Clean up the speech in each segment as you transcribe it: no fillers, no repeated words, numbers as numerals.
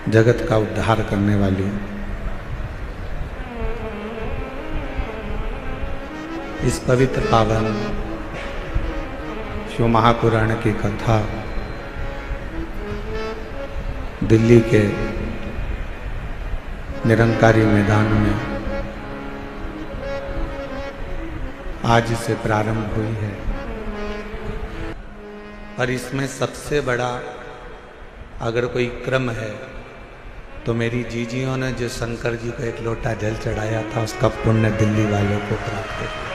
जगत का उद्धार करने वाली इस पवित्र पावन शिव महापुराण की कथा दिल्ली के निरंकारी मैदान में आज से प्रारंभ हुई है। और इसमें सबसे बड़ा अगर कोई क्रम है तो मेरी जीजियों ने जो शंकर जी को एक लोटा जल चढ़ाया था उसका पुण्य दिल्ली वालों को प्राप्त हुआ।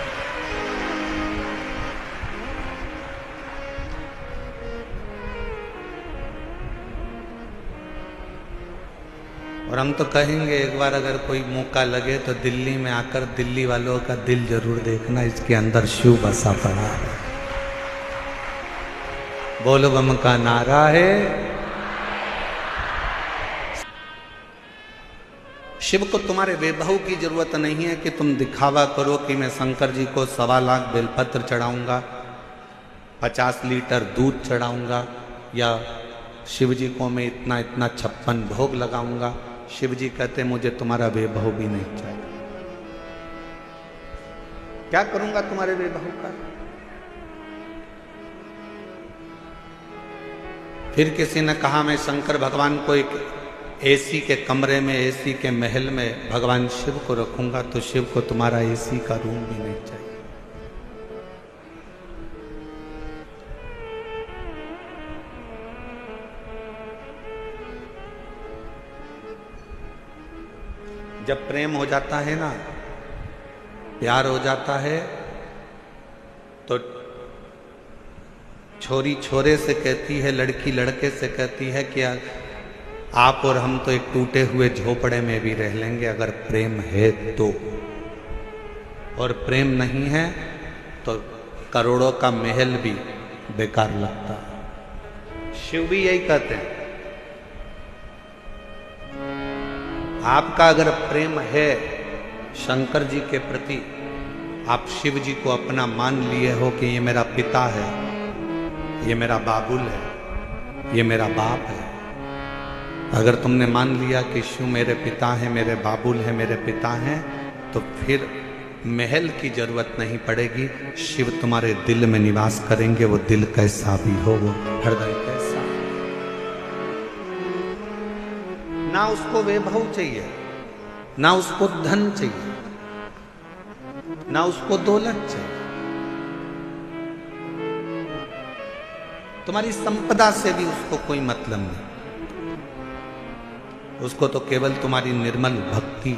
और हम तो कहेंगे एक बार अगर कोई मौका लगे तो दिल्ली में आकर दिल्ली वालों का दिल जरूर देखना, इसके अंदर शिव बसा पड़ा है। बोल बम का नारा है। शिव को तुम्हारे वैभव की जरूरत नहीं है कि तुम दिखावा करो कि मैं शंकर जी को 1.25 लाख बेलपत्र चढ़ाऊंगा, 50 लीटर दूध चढ़ाऊंगा, या शिव जी को मैं इतना इतना 56 भोग लगाऊंगा। शिव जी कहते मुझे तुम्हारा वैभव भी नहीं चाहिए। क्या करूंगा तुम्हारे वैभव का? फिर किसी ने कहा मैं शंकर भगवान को एक एसी के कमरे में, एसी के महल में भगवान शिव को रखूंगा, तो शिव को तुम्हारा एसी का रूम भी नहीं चाहिए। जब प्रेम हो जाता है ना, प्यार हो जाता है, तो छोरी छोरे से कहती है, लड़की लड़के से कहती है कि आप और हम तो एक टूटे हुए झोपड़े में भी रह लेंगे अगर प्रेम है तो। और प्रेम नहीं है तो करोड़ों का महल भी बेकार लगता है। शिव भी यही कहते हैं। आपका अगर प्रेम है शंकर जी के प्रति, आप शिव जी को अपना मान लिए हो कि ये मेरा पिता है, ये मेरा बाबुल है, ये मेरा बाप है। अगर तुमने मान लिया कि शिव मेरे पिता हैं, मेरे बाबुल हैं, मेरे पिता हैं, तो फिर महल की जरूरत नहीं पड़ेगी। शिव तुम्हारे दिल में निवास करेंगे। वो दिल कैसा भी हो, वो हृदय कैसा, ना उसको वैभव चाहिए, ना उसको धन चाहिए, ना उसको दौलत चाहिए। तुम्हारी संपदा से भी उसको कोई मतलब नहीं। उसको तो केवल तुम्हारी निर्मल भक्ति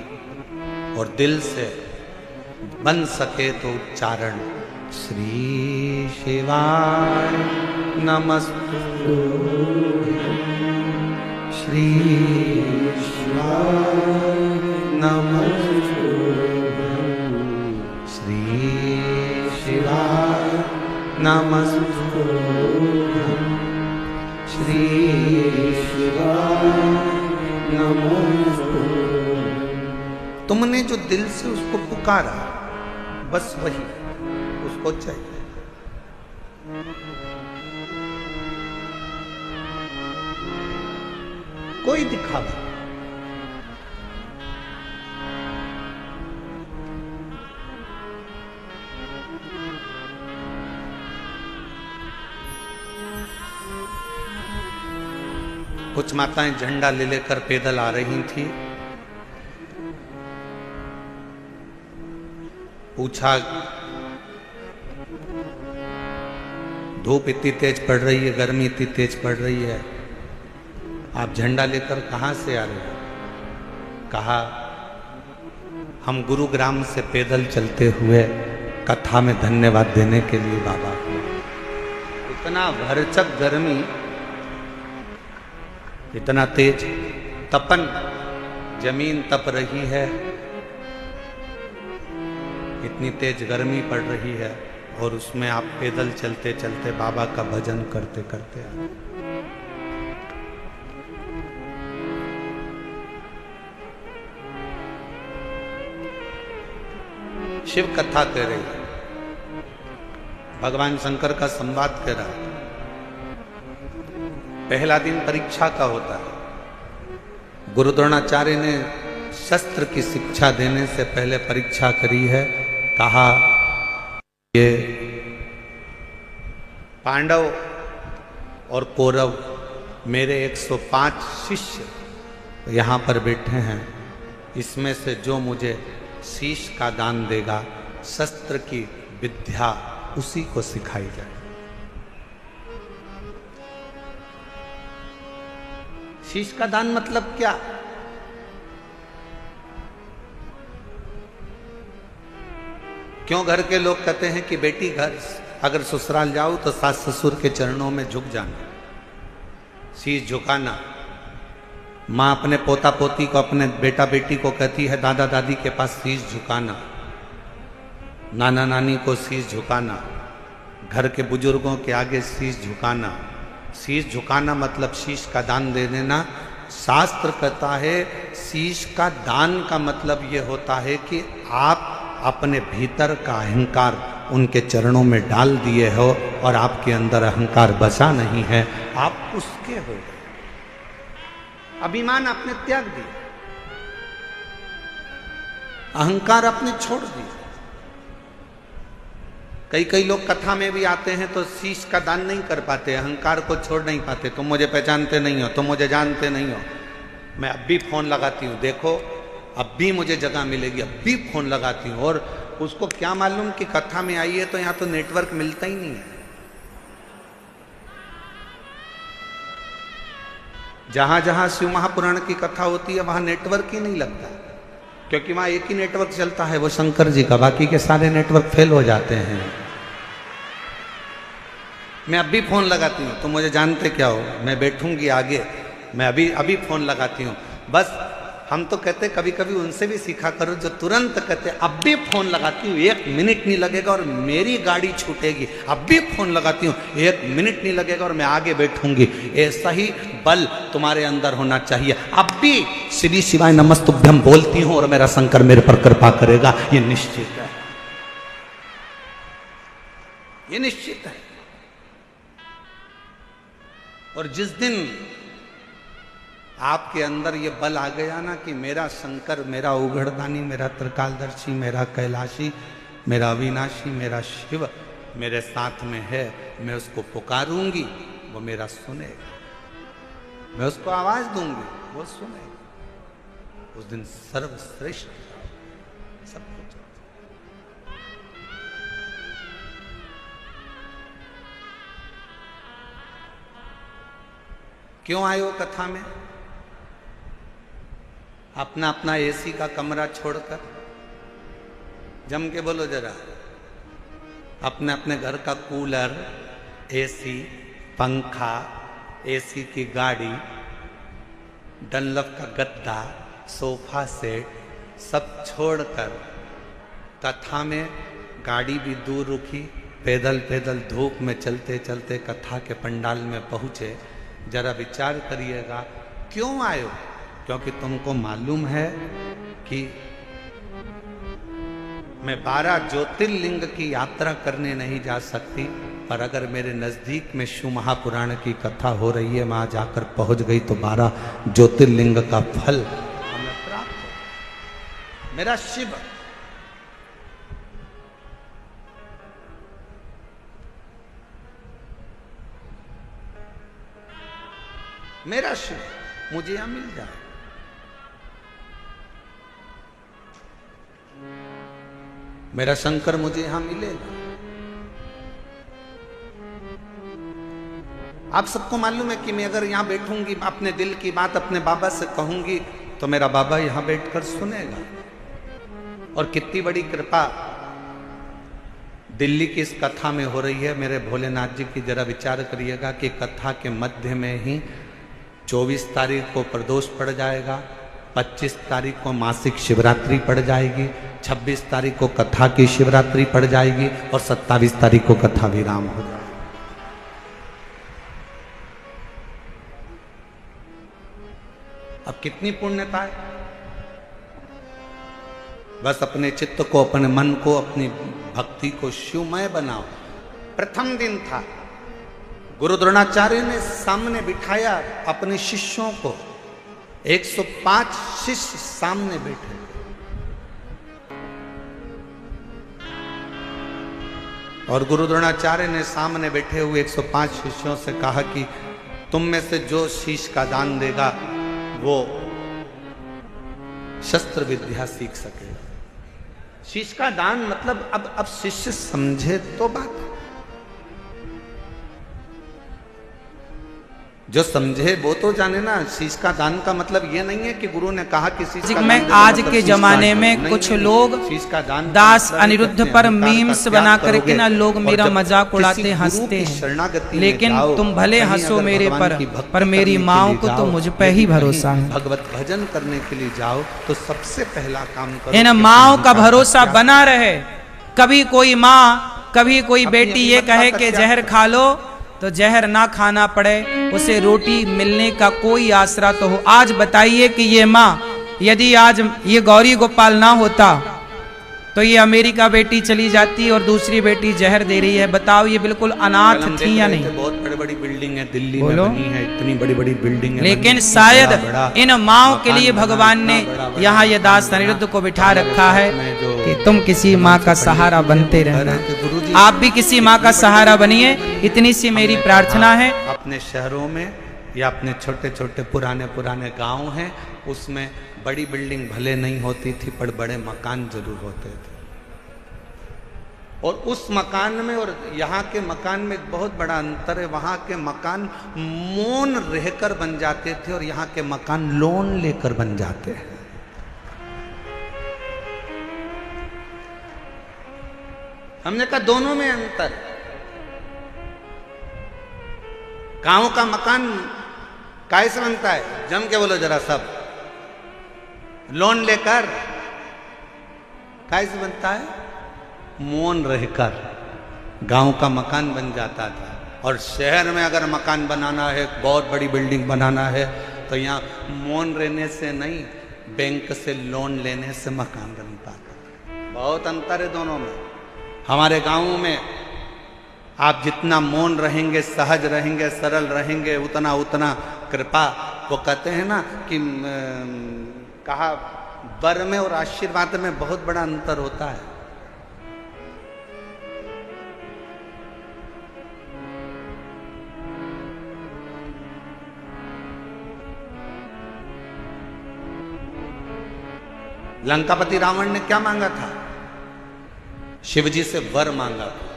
और दिल से बन सके तो उच्चारण श्री शिवाय नमस्तु, श्री शिवाय नमस्तु, श्री शिवाय नमस्तु, श्री शिवाय नमस्तु। तुमने जो दिल से उसको पुकारा, बस वही उसको चाहिए। कोई दिखावा, कुछ माताएं झंडा ले लेकर पैदल आ रही थी। पूछा धूप इतनी तेज पड़ रही है, गर्मी इतनी तेज पड़ रही है, आप झंडा लेकर कहां से आ रहे हो? कहा हम गुरुग्राम से पैदल चलते हुए कथा में धन्यवाद देने के लिए बाबा को। इतना भरचक गर्मी, इतना तेज तपन, जमीन तप रही है, इतनी तेज गर्मी पड़ रही है, और उसमें आप पैदल चलते चलते बाबा का भजन करते करते आए। शिव कथा कह रही है, भगवान शंकर का संवाद कह रहा है। पहला दिन परीक्षा का होता है। गुरु द्रोणाचार्य ने शस्त्र की शिक्षा देने से पहले परीक्षा करी है। कहा ये पांडव और कौरव मेरे 105 शिष्य यहाँ पर बैठे हैं, इसमें से जो मुझे शीश का दान देगा, शस्त्र की विद्या उसी को सिखाई जाए। शीश का दान मतलब क्या? क्यों घर के लोग कहते हैं कि बेटी घर अगर ससुराल जाओ तो सास ससुर के चरणों में झुक जाना, शीश झुकाना। माँ अपने पोता पोती को, अपने बेटा बेटी को कहती है दादा दादी के पास शीश झुकाना, नाना नानी को शीश झुकाना, घर के बुजुर्गों के आगे शीश झुकाना। शीश झुकाना मतलब शीश का दान दे देना। शास्त्र कहता है शीश का दान का मतलब ये होता है कि आप अपने भीतर का अहंकार उनके चरणों में डाल दिए हो और आपके अंदर अहंकार बचा नहीं है, आप उसके हो गए। अभिमान आपने त्याग दिया, अहंकार आपने छोड़ दिया। कई लोग कथा में भी आते हैं तो शीश का दान नहीं कर पाते, अहंकार को छोड़ नहीं पाते। तुम मुझे पहचानते नहीं हो, तुम मुझे जानते नहीं हो, मैं अब भी फोन लगाती हूँ, देखो अब भी मुझे जगह मिलेगी, अब भी फोन लगाती हूँ। और उसको क्या मालूम कि कथा में आई है तो यहाँ तो नेटवर्क मिलता ही नहीं है। जहां जहां शिव महापुराण की कथा होती है वहां नेटवर्क ही नहीं लगता, क्योंकि वहां एक ही नेटवर्क चलता है, वो शंकर जी का, बाकी के सारे नेटवर्क फेल हो जाते हैं। मैं अभी फोन लगाती हूँ, तुम मुझे जानते क्या हो, मैं बैठूंगी आगे, मैं अभी फोन लगाती हूँ। बस हम तो कहते कभी कभी उनसे भी सीखा करो जो तुरंत कहते अब भी फोन लगाती हूँ, 1 मिनट नहीं लगेगा और मेरी गाड़ी छूटेगी, अब भी फोन लगाती हूँ, 1 मिनट नहीं लगेगा और मैं आगे बैठूंगी। ऐसा ही बल तुम्हारे अंदर होना चाहिए। अब भी श्री शिवाय नमस्तुभ्यम बोलती हूँ और मेरा शंकर मेरे पर कृपा करेगा, ये निश्चित है, ये निश्चित है। और जिस दिन आपके अंदर ये बल आ गया ना कि मेरा शंकर, मेरा उघड़दानी, मेरा त्रिकालदर्शी, मेरा कैलाशी, मेरा अविनाशी, मेरा शिव मेरे साथ में है, मैं उसको पुकारूंगी, वो मेरा सुनेगा, मैं उसको आवाज दूंगी, वो सुनेगा। उस दिन सर्वश्रेष्ठ सब कुछ। क्यों आए हो कथा में? अपना अपना एसी का कमरा छोड़कर, जम के बोलो जरा, अपने अपने घर का कूलर, एसी, पंखा, एसी की गाड़ी, डनलप का गद्दा, सोफा सेट सब छोड़कर कथा में गाड़ी भी दूर रुकी, पैदल पैदल धूप में चलते चलते कथा के पंडाल में पहुंचे। जरा विचार करिएगा क्यों आए हो? क्योंकि तुमको मालूम है कि मैं 12 ज्योतिर्लिंग की यात्रा करने नहीं जा सकती, पर अगर मेरे नजदीक में शिव महापुराण की कथा हो रही है, वहां जाकर पहुंच गई तो 12 ज्योतिर्लिंग का फल हमें प्राप्त हो। मेरा शिव मेरा शिव मुझे यहां मिल जाए। मेरा शंकर मुझे यहां मिलेगा। आप सबको मालूम है कि मैं अगर यहां बैठूंगी, अपने दिल की बात अपने बाबा से कहूंगी तो मेरा बाबा यहां बैठकर सुनेगा। और कितनी बड़ी कृपा दिल्ली की इस कथा में हो रही है मेरे भोलेनाथ जी की। जरा विचार करिएगा कि कथा के मध्य में ही 24 तारीख को प्रदोष पड़ जाएगा, 25 तारीख को मासिक शिवरात्रि पड़ जाएगी, 26 तारीख को कथा की शिवरात्रि पड़ जाएगी और 27 तारीख को कथा विराम हो जाएगा। अब कितनी पुण्यता है। बस अपने चित्त को, अपने मन को, अपनी भक्ति को शिवमय बनाओ। प्रथम दिन था, गुरु द्रोणाचार्य ने सामने बिठाया अपने शिष्यों को 105 शिष्य सामने बैठे। और गुरु द्रोणाचार्य ने सामने बैठे हुए 105 शिष्यों से कहा कि तुम में से जो शीश का दान देगा वो शस्त्र विद्या सीख सकेगा। शीश का दान मतलब अब शिष्य समझे तो बात है। जो समझे वो तो जाने ना, शीश का दान का मतलब ये नहीं है कि गुरु ने कहा कि शीश का में आज के जमाने में कुछ लोग शीश का दान दास अनिरुद्ध पर मीम्स बना करके ना लोग मेरा मजाक उड़ाते हंसते हैं, लेकिन तुम भले हंसो मेरे पर मेरी माँ को तो मुझ पे ही भरोसा है। भगवत भजन करने के लिए जाओ तो सबसे पहला काम करो इन माँओं का भरोसा बना रहे। कभी कोई माँ, कभी कोई बेटी ये कहे कि जहर खा लो तो जहर ना खाना पड़े, उसे रोटी मिलने का कोई आसरा तो हो। आज बताइए कि ये माँ, यदि आज ये गौरी गोपाल ना होता तो ये अमेरिका बेटी चली जाती और दूसरी बेटी जहर दे रही है। बताओ ये बिल्कुल अनाथ थी या नहीं? बहुत बड़ी बड़ी बिल्डिंग है दिल्ली में बनी है, इतनी बड़ी बड़ी बिल्डिंग है, लेकिन शायद इन माँओं के लिए भगवान ने यहाँ ये दास अनिरुद्ध को बिठा रखा है कि तुम किसी माँ का सहारा बनते रहना। आप भी किसी माँ का सहारा बनिए, इतनी सी मेरी प्रार्थना है। अपने शहरों में या अपने छोटे छोटे पुराने गांव हैं, उसमें बड़ी बिल्डिंग भले नहीं होती थी पर बड़े मकान जरूर होते थे। और उस मकान में और यहाँ के मकान में एक बहुत बड़ा अंतर है। वहाँ के मकान मौन रहकर बन जाते थे और यहाँ के मकान लोन लेकर बन जाते हैं। हमने कहा दोनों में अंतर। गांव का मकान कैसे बनता है? जम के बोलो जरा सब। लोन लेकर। कैसे बनता है? मौन रहकर गांव का मकान बन जाता था। और शहर में अगर मकान बनाना है, बहुत बड़ी बिल्डिंग बनाना है, तो यहाँ मौन रहने से नहीं, बैंक से लोन लेने से मकान बनता था। बहुत अंतर है दोनों में। हमारे गांव में आप जितना मौन रहेंगे, सहज रहेंगे, सरल रहेंगे, उतना उतना कृपा। वो कहते हैं ना कि कहा वर में और आशीर्वाद में बहुत बड़ा अंतर होता है। लंकापति रावण ने क्या मांगा था? शिवजी से वर मांगा था।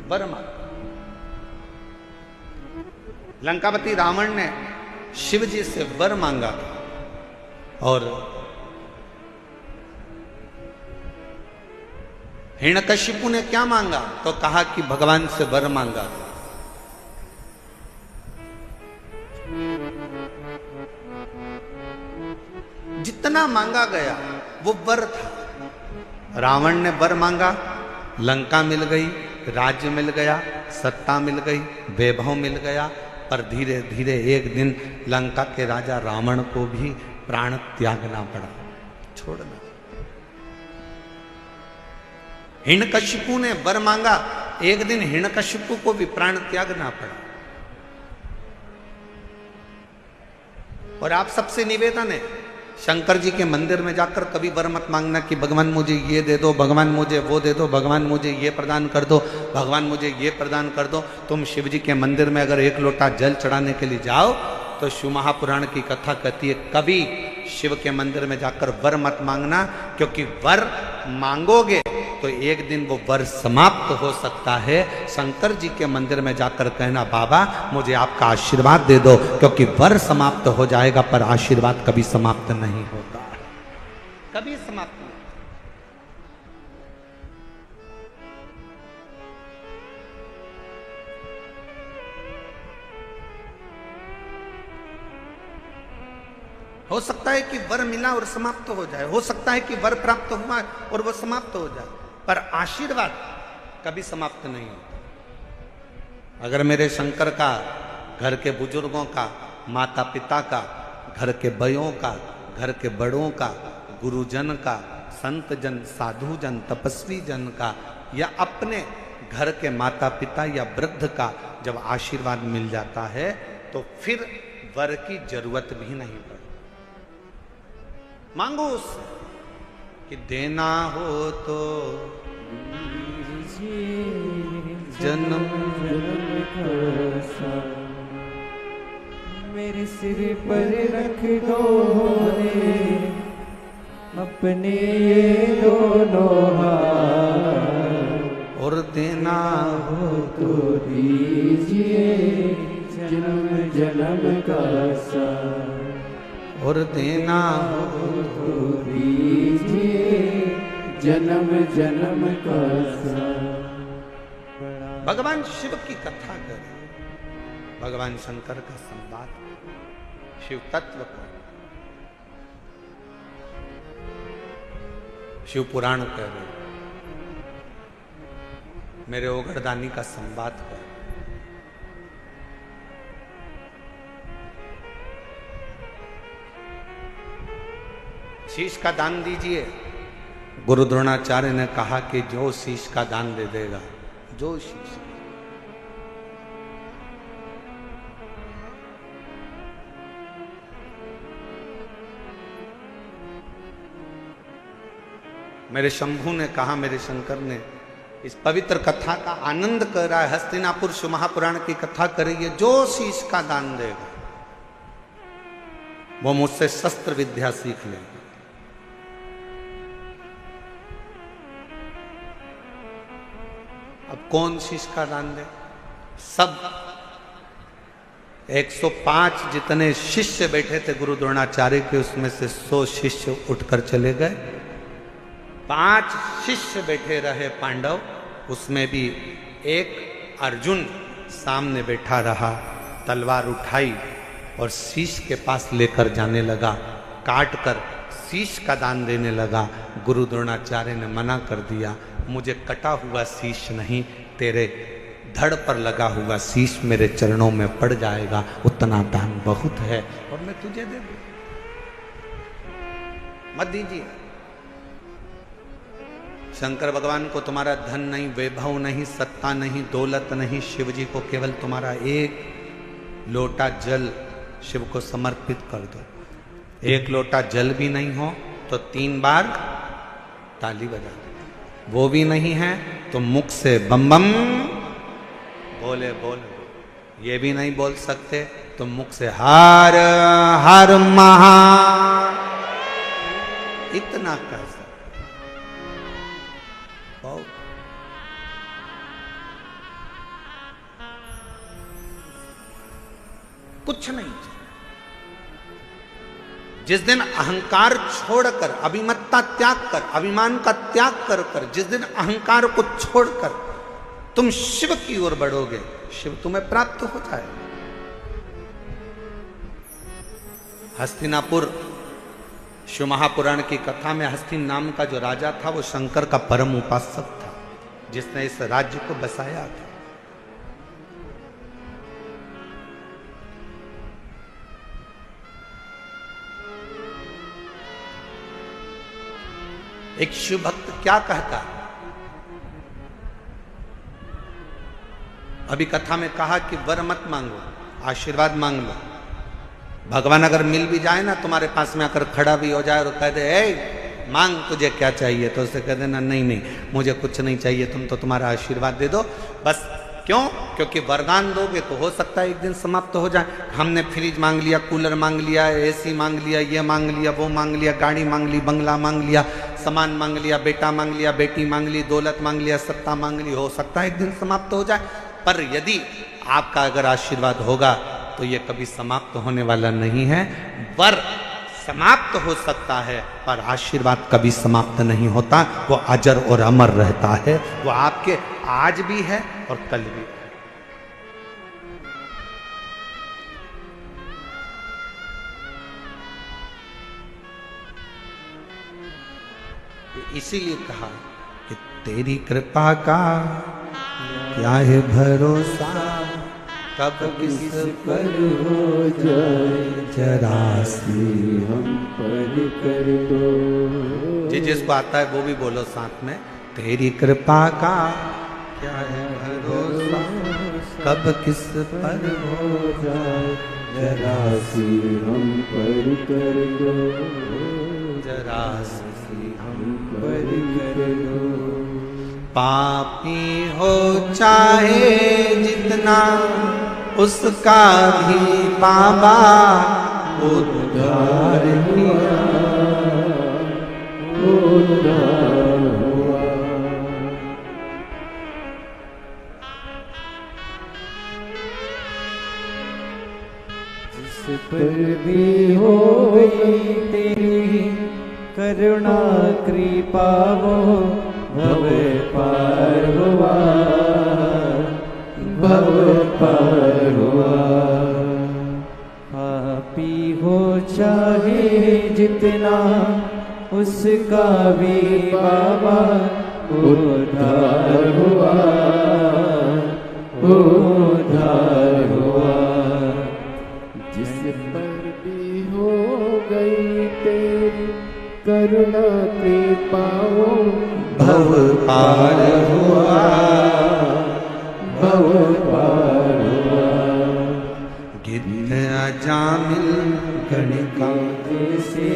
वर मांगा। लंकापति रावण ने शिवजी से वर मांगा था। और हिरण्यकशिपु ने क्या मांगा? तो कहा कि भगवान से वर मांगा। जितना मांगा गया वो वर था। रावण ने वर मांगा, लंका मिल गई, राज्य मिल गया, सत्ता मिल गई, वैभव मिल गया। पर धीरे धीरे एक दिन लंका के राजा रावण को भी प्राण त्यागना पड़ा, छोड़ना। हिरण्यकशिपु ने वर मांगा, एक दिन हिरण्यकशिपु को भी प्राण त्यागना पड़ा। और आप सबसे निवेदन है, शंकर जी के मंदिर में जाकर कभी वर मत मांगना कि भगवान मुझे ये दे दो, भगवान मुझे वो दे दो, भगवान मुझे ये प्रदान कर दो, भगवान मुझे ये प्रदान कर दो। तुम शिव जी के मंदिर में अगर एक लोटा जल चढ़ाने के लिए जाओ तो शिव महापुराण की कथा कहती है कभी शिव के मंदिर में जाकर वर मत मांगना, क्योंकि वर मांगोगे तो एक दिन वो वर समाप्त हो सकता है। शंकर जी के मंदिर में जाकर कहना बाबा मुझे आपका आशीर्वाद दे दो, क्योंकि वर समाप्त हो जाएगा पर आशीर्वाद कभी समाप्त नहीं होता, कभी समाप्त नहीं। हो सकता है कि वर मिला और समाप्त हो जाए, हो सकता है कि वर प्राप्त हुआ और वह समाप्त हो जाए, पर आशीर्वाद कभी समाप्त नहीं होता। अगर मेरे शंकर का, घर के बुजुर्गों का, माता पिता का, घर के बयों का, घर के बड़ों का, गुरुजन का, संत जन, साधु जन, तपस्वी जन का, या अपने घर के माता पिता या वृद्ध का जब आशीर्वाद मिल जाता है तो फिर वर की जरूरत भी नहीं पड़ती। मांगो उससे कि देना हो तो जन्म मेरे सिर पर रख दो रे अपने ये दोनों हाथ, और देना हो तो दीजिए जन्म जन्म का साथ, और देना हो तो दीजिए जन्म जन्म का साथ। भगवान शिव की कथा कर, भगवान शंकर का संवाद, शिव तत्व का, शिव पुराण कह रहे, मेरे ओगरदानी का संवाद कर। शीश का दान दीजिए। गुरु द्रोणाचार्य ने कहा कि जो शीश का दान दे देगा, जो शीश, मेरे शंभू ने कहा, मेरे शंकर ने, इस पवित्र कथा का आनंद कर रहा है, हस्तिनापुर शिव महापुराण की कथा कर रही है, जो शीश का दान देगा वो मुझसे शस्त्र विद्या सीख लेगा। अब कौन शीश का दान दे? सब 105 जितने शिष्य बैठे थे गुरु द्रोणाचार्य के, उसमें से 100 शिष्य उठकर चले गए। 5 शिष्य बैठे रहे पांडव, उसमें भी एक अर्जुन सामने बैठा रहा, तलवार उठाई और शीश के पास लेकर जाने लगा, काट कर शीश का दान देने लगा। गुरु द्रोणाचार्य ने मना कर दिया, मुझे कटा हुआ शीश नहीं, तेरे धड़ पर लगा हुआ शीश मेरे चरणों में पड़ जाएगा, उतना दान बहुत है और मैं तुझे दे दूं, मत दीजिए। शंकर भगवान को तुम्हारा धन नहीं, वैभव नहीं, सत्ता नहीं, दौलत नहीं, शिव जी को केवल तुम्हारा एक लोटा जल शिव को समर्पित कर दो। एक लोटा जल भी नहीं हो तो 3 बार ताली बजा दो, वो भी नहीं है तो मुख से बम बम बोले बोले, ये भी नहीं बोल सकते तो मुख से हर हर महा, इतना कर सकते। कुछ नहीं। जिस दिन अहंकार छोड़कर, अभिमत्ता त्याग कर, अभिमान का त्याग कर कर, जिस दिन अहंकार को छोड़कर तुम शिव की ओर बढ़ोगे, शिव तुम्हें प्राप्त हो जाए। हस्तिनापुर शिव महापुराण की कथा में हस्तिन नाम का जो राजा था वो शंकर का परम उपासक था, जिसने इस राज्य को बसाया था। एक शिव भक्त क्या कहता है? अभी कथा में कहा कि वर मत मांगो, आशीर्वाद मांग लो। भगवान अगर मिल भी जाए ना तुम्हारे पास में आकर खड़ा भी हो जाए और कह दे ए मांग तुझे क्या चाहिए, तो उसे कह देना नहीं नहीं मुझे कुछ नहीं चाहिए, तुम तो तुम्हारा आशीर्वाद दे दो बस। क्यों? क्योंकि वरदान दोगे तो हो सकता है एक दिन समाप्त हो जाए। हमने फ्रिज मांग लिया, कूलर मांग लिया, एसी मांग लिया, ये मांग लिया, वो मांग लिया, गाड़ी मांग ली, बंगला मांग लिया, सामान मांग लिया, बेटा मांग लिया, बेटी मांग ली, दौलत मांग लिया, सत्ता मांग ली, हो सकता है एक दिन समाप्त हो जाए। पर यदि आपका अगर आशीर्वाद होगा तो ये कभी समाप्त होने वाला नहीं है। वर समाप्त हो सकता है पर आशीर्वाद कभी समाप्त नहीं होता, वो अजर और अमर रहता है। वो आपके आज भी है और कल भी है। इसीलिए कहा कि तेरी कृपा का क्या है भरोसा, कब किस पर हो जाए जरा सी हम पर कर दो। जी जिसको आता है वो भी बोलो साथ में, तेरी कृपा का क्या है भरोसा, कब किस पर हो जाए, जरा सी हम पर कर दो, जरा सी हम पर कर दो। पापी हो चाहे जितना उसका भी बाबा उद्धार किया, उद्धार हुआ। जिस पर भी हो गई तेरी करुणा कृपा, वो भव पार हुआ, भव पार हुआ। पापी हो चाहे जितना उसका भी बाबा उद्धार हुआ, उद्धार हुआ। जिस पर भी हो गई तेरी करुणा कृपा, भव पार हुआ, भव पार हुआ। गिद्ध अजामिल गणिका जैसे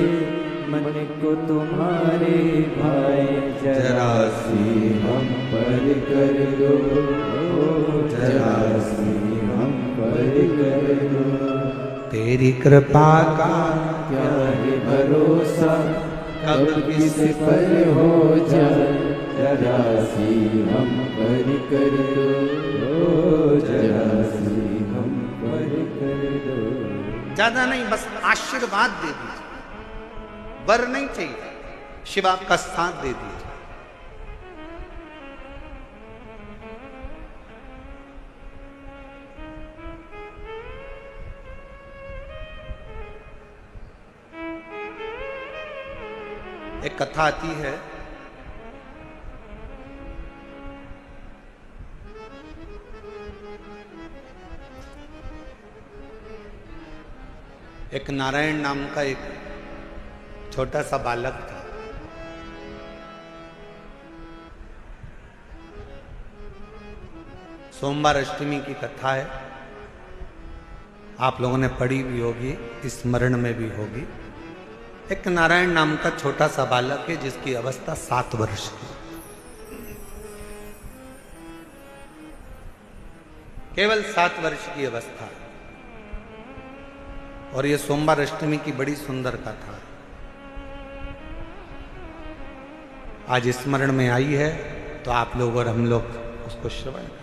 मन को तुम्हारे भाई, जरा सी हम पर कर दो, जरा सी हम पर कर दो। तेरी कृपा का क्या है भरोसा, कब किस पर हो जाए, जरा सी हम पर कर दो, जरा सी हम पर कर दो। ज्यादा नहीं, बस आशीर्वाद दे दीजिए, वर नहीं चाहिए, शिव आपका साथ दे दीजिए। एक कथा आती है, एक नारायण नाम का एक छोटा सा बालक था। सोमवार अष्टमी की कथा है, आप लोगों ने पढ़ी भी होगी, स्मरण में भी होगी। एक नारायण नाम का छोटा सा बालक है जिसकी अवस्था 7 वर्ष की, केवल 7 वर्ष की अवस्था। और ये सोमवार अष्टमी की बड़ी सुंदर कथा आज स्मरण में आई है, तो आप लोग और हम लोग उसको श्रवण करें।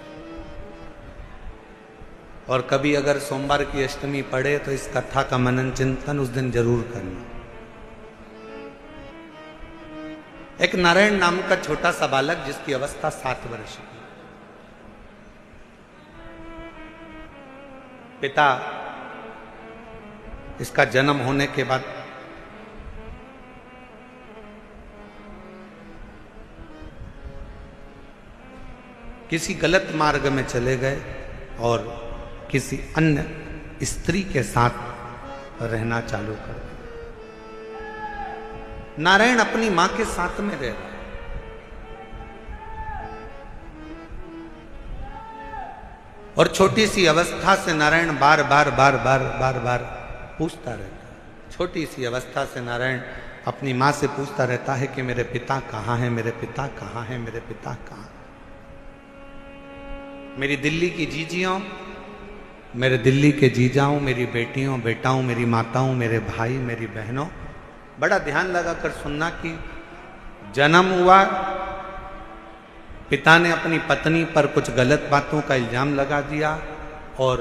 और कभी अगर सोमवार की अष्टमी पड़े तो इस कथा का मनन चिंतन उस दिन जरूर करना। एक नारायण नाम का छोटा सा बालक जिसकी अवस्था 7 वर्ष की, पिता इसका जन्म होने के बाद किसी गलत मार्ग में चले गए और किसी अन्य स्त्री के साथ रहना चालू कर दिया। नारायण अपनी मां के साथ में रह रहा है, और छोटी सी अवस्था से नारायण बार बार पूछता रहता है। छोटी सी अवस्था से नारायण अपनी मां से पूछता रहता है कि मेरे पिता कहाँ हैं, मेरे पिता कहाँ हैं, मेरे पिता कहाँ। मेरी दिल्ली की जीजियों, मेरे दिल्ली के जीजाओं, मेरी बेटियों बेटाओं, मेरी माताओं, मेरे भाई, मेरी बहनों, बड़ा ध्यान लगाकर सुनना कि जन्म हुआ, पिता ने अपनी पत्नी पर कुछ गलत बातों का इल्जाम लगा दिया और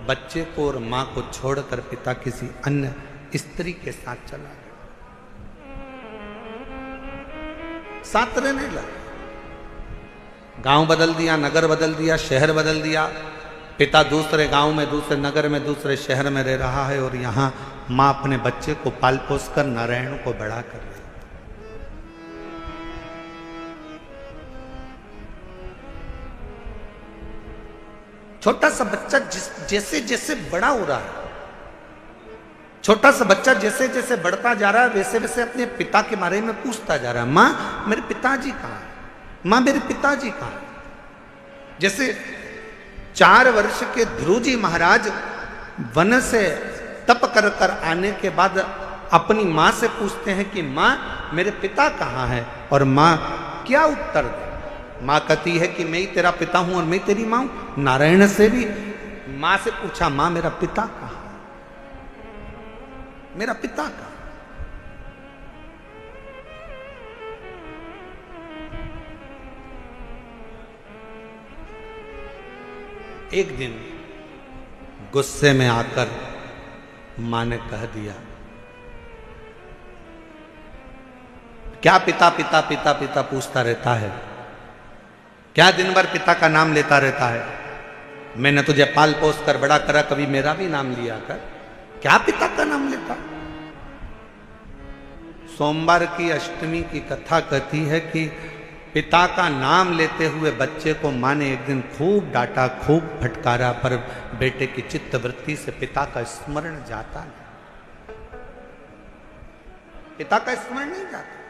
बच्चे को और मां को छोड़कर पिता किसी अन्य स्त्री के साथ चला गया। साथ रहने लगा, गांव बदल दिया, नगर बदल दिया, शहर बदल दिया। पिता दूसरे गांव में, दूसरे नगर में, दूसरे शहर में रह रहा है और यहां मां अपने बच्चे को पाल पोस कर नारायण को बड़ा कर रही। छोटा सा बच्चा जैसे जैसे बड़ा हो रहा है, छोटा सा बच्चा जैसे जैसे बढ़ता जा रहा है, वैसे वैसे अपने पिता के बारे में पूछता जा रहा है। मां मेरे पिताजी कहाँ है, मां मेरे पिताजी कहाँ है। जैसे 4 वर्ष के ध्रुव जी महाराज वन से तप कर कर आने के बाद अपनी माँ से पूछते हैं कि माँ मेरे पिता कहाँ है, और माँ क्या उत्तर दे? माँ कहती है कि मैं ही तेरा पिता हूं और मैं तेरी माँ हूं। नारायण से भी माँ से पूछा, माँ मेरा पिता कहाँ है, मेरा पिता कहाँ? एक दिन गुस्से में आकर मां ने कह दिया, क्या पिता पिता पिता पिता पूछता रहता है, क्या दिन भर पिता का नाम लेता रहता है? मैंने तुझे पाल पोस कर बड़ा करा, कभी मेरा भी नाम लिया कर, क्या पिता का नाम लेता? सोमवार की अष्टमी की कथा कहती है कि पिता का नाम लेते हुए बच्चे को मां ने एक दिन खूब डांटा, खूब फटकारा, पर बेटे की चित्त वृत्ति से पिता का स्मरण जाता नहीं, पिता का स्मरण नहीं जाता।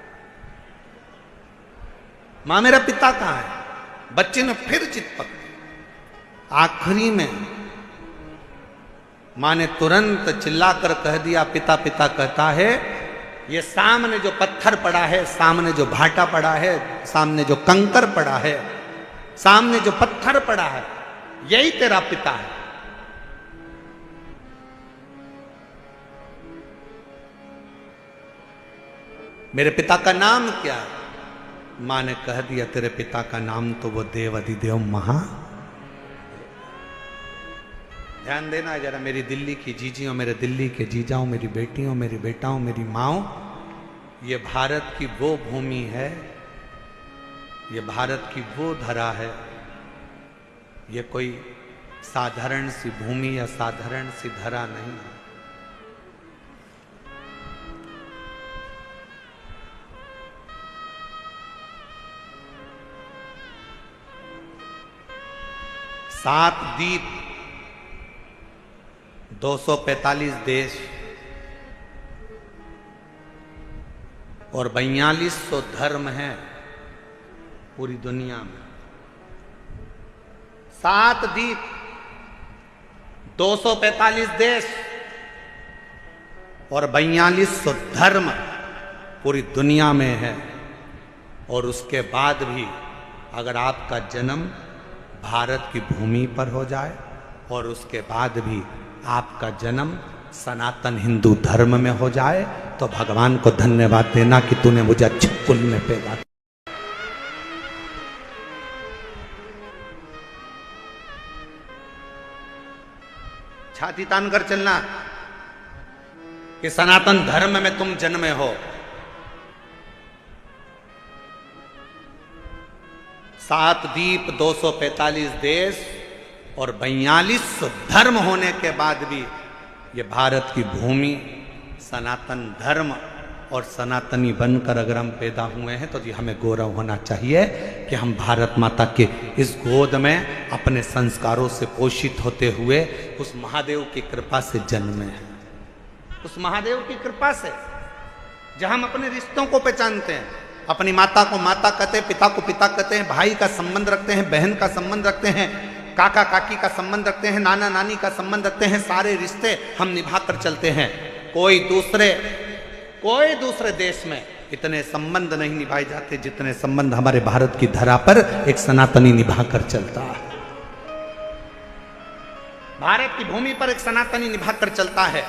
मां मेरा पिता कहां है? बच्चे ने फिर चित पकड़ी। आखिरी में मां ने तुरंत चिल्लाकर कह दिया, पिता पिता कहता है, ये सामने जो पत्थर पड़ा है, सामने जो भाटा पड़ा है, सामने जो कंकर पड़ा है, सामने जो पत्थर पड़ा है, यही तेरा पिता है। मेरे पिता का नाम क्या है? मां ने कह दिया, तेरे पिता का नाम तो वो देव अधिदेव महा। ध्यान देना जरा, मेरी दिल्ली की जीजियों, मेरे दिल्ली के जीजाओं, मेरी बेटियों, मेरी बेटाओं, मेरी माओ, ये भारत की वो भूमि है, ये भारत की वो धरा है, ये कोई साधारण सी भूमि या साधारण सी धरा नहीं है। सात द्वीप, 245 देश और 4200 धर्म हैं पूरी दुनिया में। 7 द्वीप, 245 देश और 4200 धर्म पूरी दुनिया में है। और उसके बाद भी अगर आपका जन्म भारत की भूमि पर हो जाए और उसके बाद भी आपका जन्म सनातन हिंदू धर्म में हो जाए, तो भगवान को धन्यवाद देना कि तूने मुझे अच्छे कुल में पैदा किया। छाती तान कर चलना कि सनातन धर्म में तुम जन्मे हो। 7 द्वीप, 245 देश और 4200 धर्म होने के बाद भी ये भारत की भूमि सनातन धर्म और सनातनी बनकर अगर हम पैदा हुए हैं, तो जी हमें गौरव होना चाहिए कि हम भारत माता के इस गोद में अपने संस्कारों से पोषित होते हुए उस महादेव की कृपा से जन्मे हैं। उस महादेव की कृपा से जहां हम अपने रिश्तों को पहचानते हैं, अपनी माता को माता कहते हैं, पिता को पिता कहते हैं, भाई का संबंध रखते हैं, बहन का संबंध रखते हैं, काका काकी का संबंध रखते हैं, नाना नानी का संबंध रखते हैं। सारे रिश्ते हम निभा कर चलते हैं। कोई दूसरे देश में इतने संबंध नहीं निभाए जाते जितने संबंध हमारे भारत की धरा पर एक सनातनी निभा कर चलता है। भारत की भूमि पर एक सनातनी निभा कर चलता है।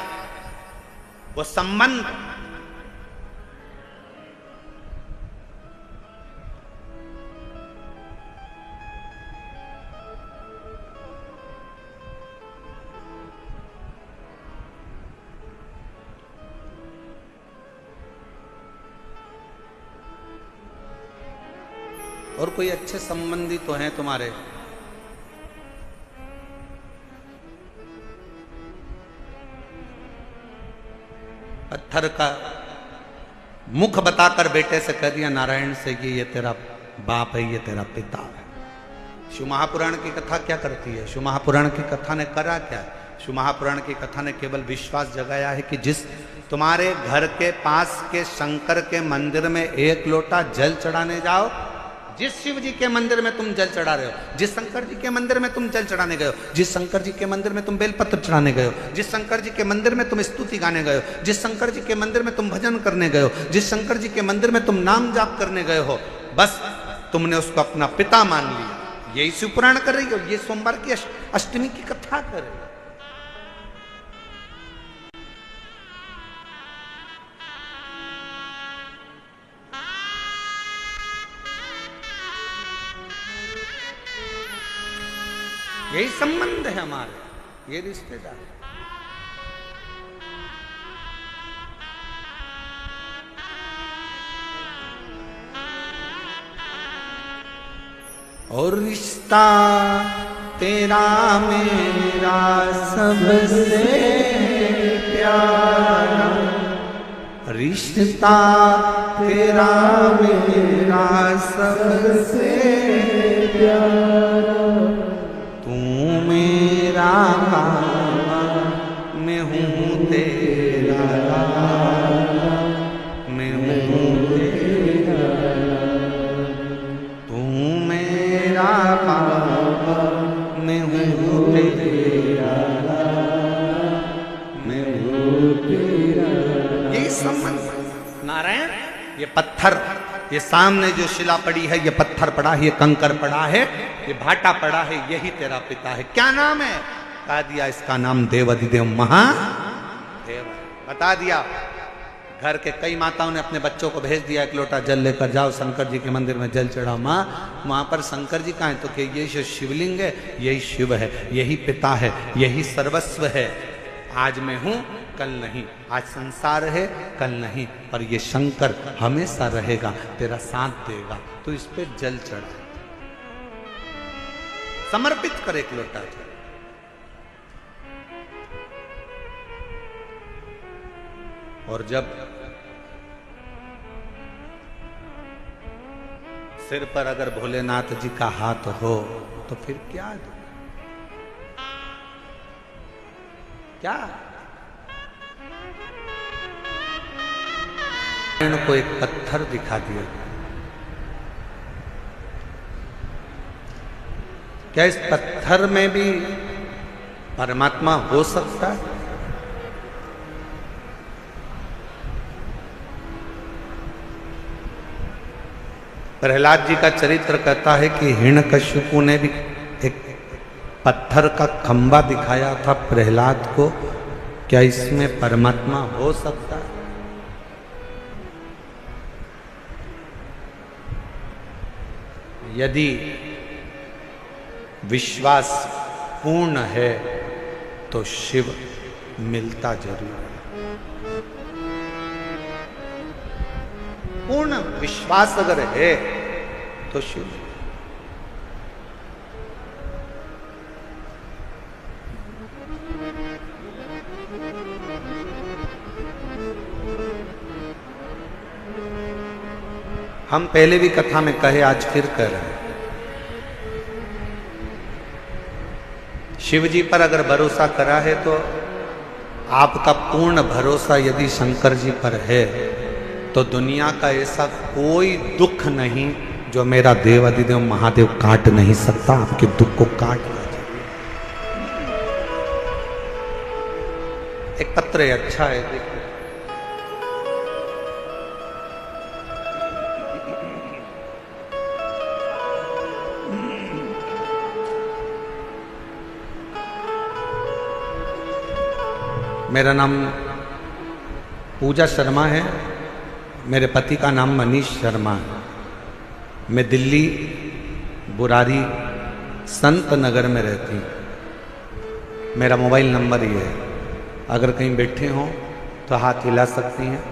वो संबंध और कोई अच्छे संबंधी तो हैं तुम्हारे, पत्थर का मुख बताकर बेटे से कह दिया नारायण से कि ये तेरा बाप है, ये तेरा पिता है। शिव महापुराण की कथा क्या करती है? शिव महापुराण की कथा ने करा क्या? शिव महापुराण की कथा ने केवल विश्वास जगाया है कि जिस तुम्हारे घर के पास के शंकर के मंदिर में 1 लोटा जल चढ़ाने जाओ, जिस शिव जी के मंदिर में तुम जल चढ़ा रहे हो, जिस शंकर जी के मंदिर में तुम जल चढ़ाने गए हो, जिस शंकर जी के मंदिर में तुम बेलपत्र चढ़ाने गए हो, जिस शंकर जी के मंदिर में तुम स्तुति गाने गए हो, जिस शंकर जी के मंदिर में तुम भजन करने गए हो, जिस शंकर जी के मंदिर में तुम नाम जाप करने गए हो, बस तुमने उसको अपना पिता मान लिया। यही शिवपुराण कर रही हो, ये सोमवार की अष्टमी की कथा कर रही हो। यही संबंध है हमारे, ये रिश्तेदार। और रिश्ता तेरा मेरा सबसे प्यारा, रिश्ता तेरा मेरा सबसे प्यारा, तू मेरा बाबा मैं हूँ तेरा, मैं हूँ तेरा, तू मेरा बाबा मैं हूँ तेरा, मैं हूँ तेरा। यही संबंध। नारायण, ये पत्थर, ये सामने जो शिला पड़ी है, ये पत्थर पड़ा है, ये कंकर पड़ा है, ये भाटा पड़ा है, यही तेरा पिता है। क्या नाम है? बता दिया, इसका नाम देवाधिदेव महादेव। बता दिया। घर के कई माताओं ने अपने बच्चों को भेज दिया, एक लोटा जल लेकर जाओ शंकर जी के मंदिर में जल चढ़ाओ। माँ, वहां पर शंकर जी कहाँ है? तो कि ये जो शिवलिंग है, यही शिव है, यही पिता है, यही सर्वस्व है। आज मैं हूं, कल नहीं। आज संसार है, कल नहीं, पर ये शंकर हमेशा रहेगा, तेरा साथ देगा। तो इस पे जल चढ़ा, समर्पित कर एक लोटा जल। और जब सिर पर अगर भोलेनाथ जी का हाथ हो तो फिर क्या दो? क्या को एक पत्थर दिखा दिया। क्या इस पत्थर में भी परमात्मा हो सकता है? प्रहलाद जी का चरित्र कहता है कि हिरण्यकशिपु ने भी एक पत्थर का खंबा दिखाया था प्रहलाद को। क्या इसमें परमात्मा हो सकता है? यदि विश्वास पूर्ण है तो शिव मिलता जरूर है। पूर्ण विश्वास अगर है तो शिव। हम पहले भी कथा में कहे, आज फिर कह रहे हैं, शिव जी पर अगर भरोसा करा है तो आपका पूर्ण भरोसा यदि शंकर जी पर है तो दुनिया का ऐसा कोई दुख नहीं जो मेरा देवाधिदेव महादेव काट नहीं सकता। आपके दुख को काट ना जाए। एक पत्र है, अच्छा है, देखो। मेरा नाम पूजा शर्मा है, मेरे पति का नाम मनीष शर्मा है। मैं दिल्ली बुरारी संत नगर में रहती हूँ। मेरा मोबाइल नंबर ये है, अगर कहीं बैठे हों तो हाथ हिला सकती हैं।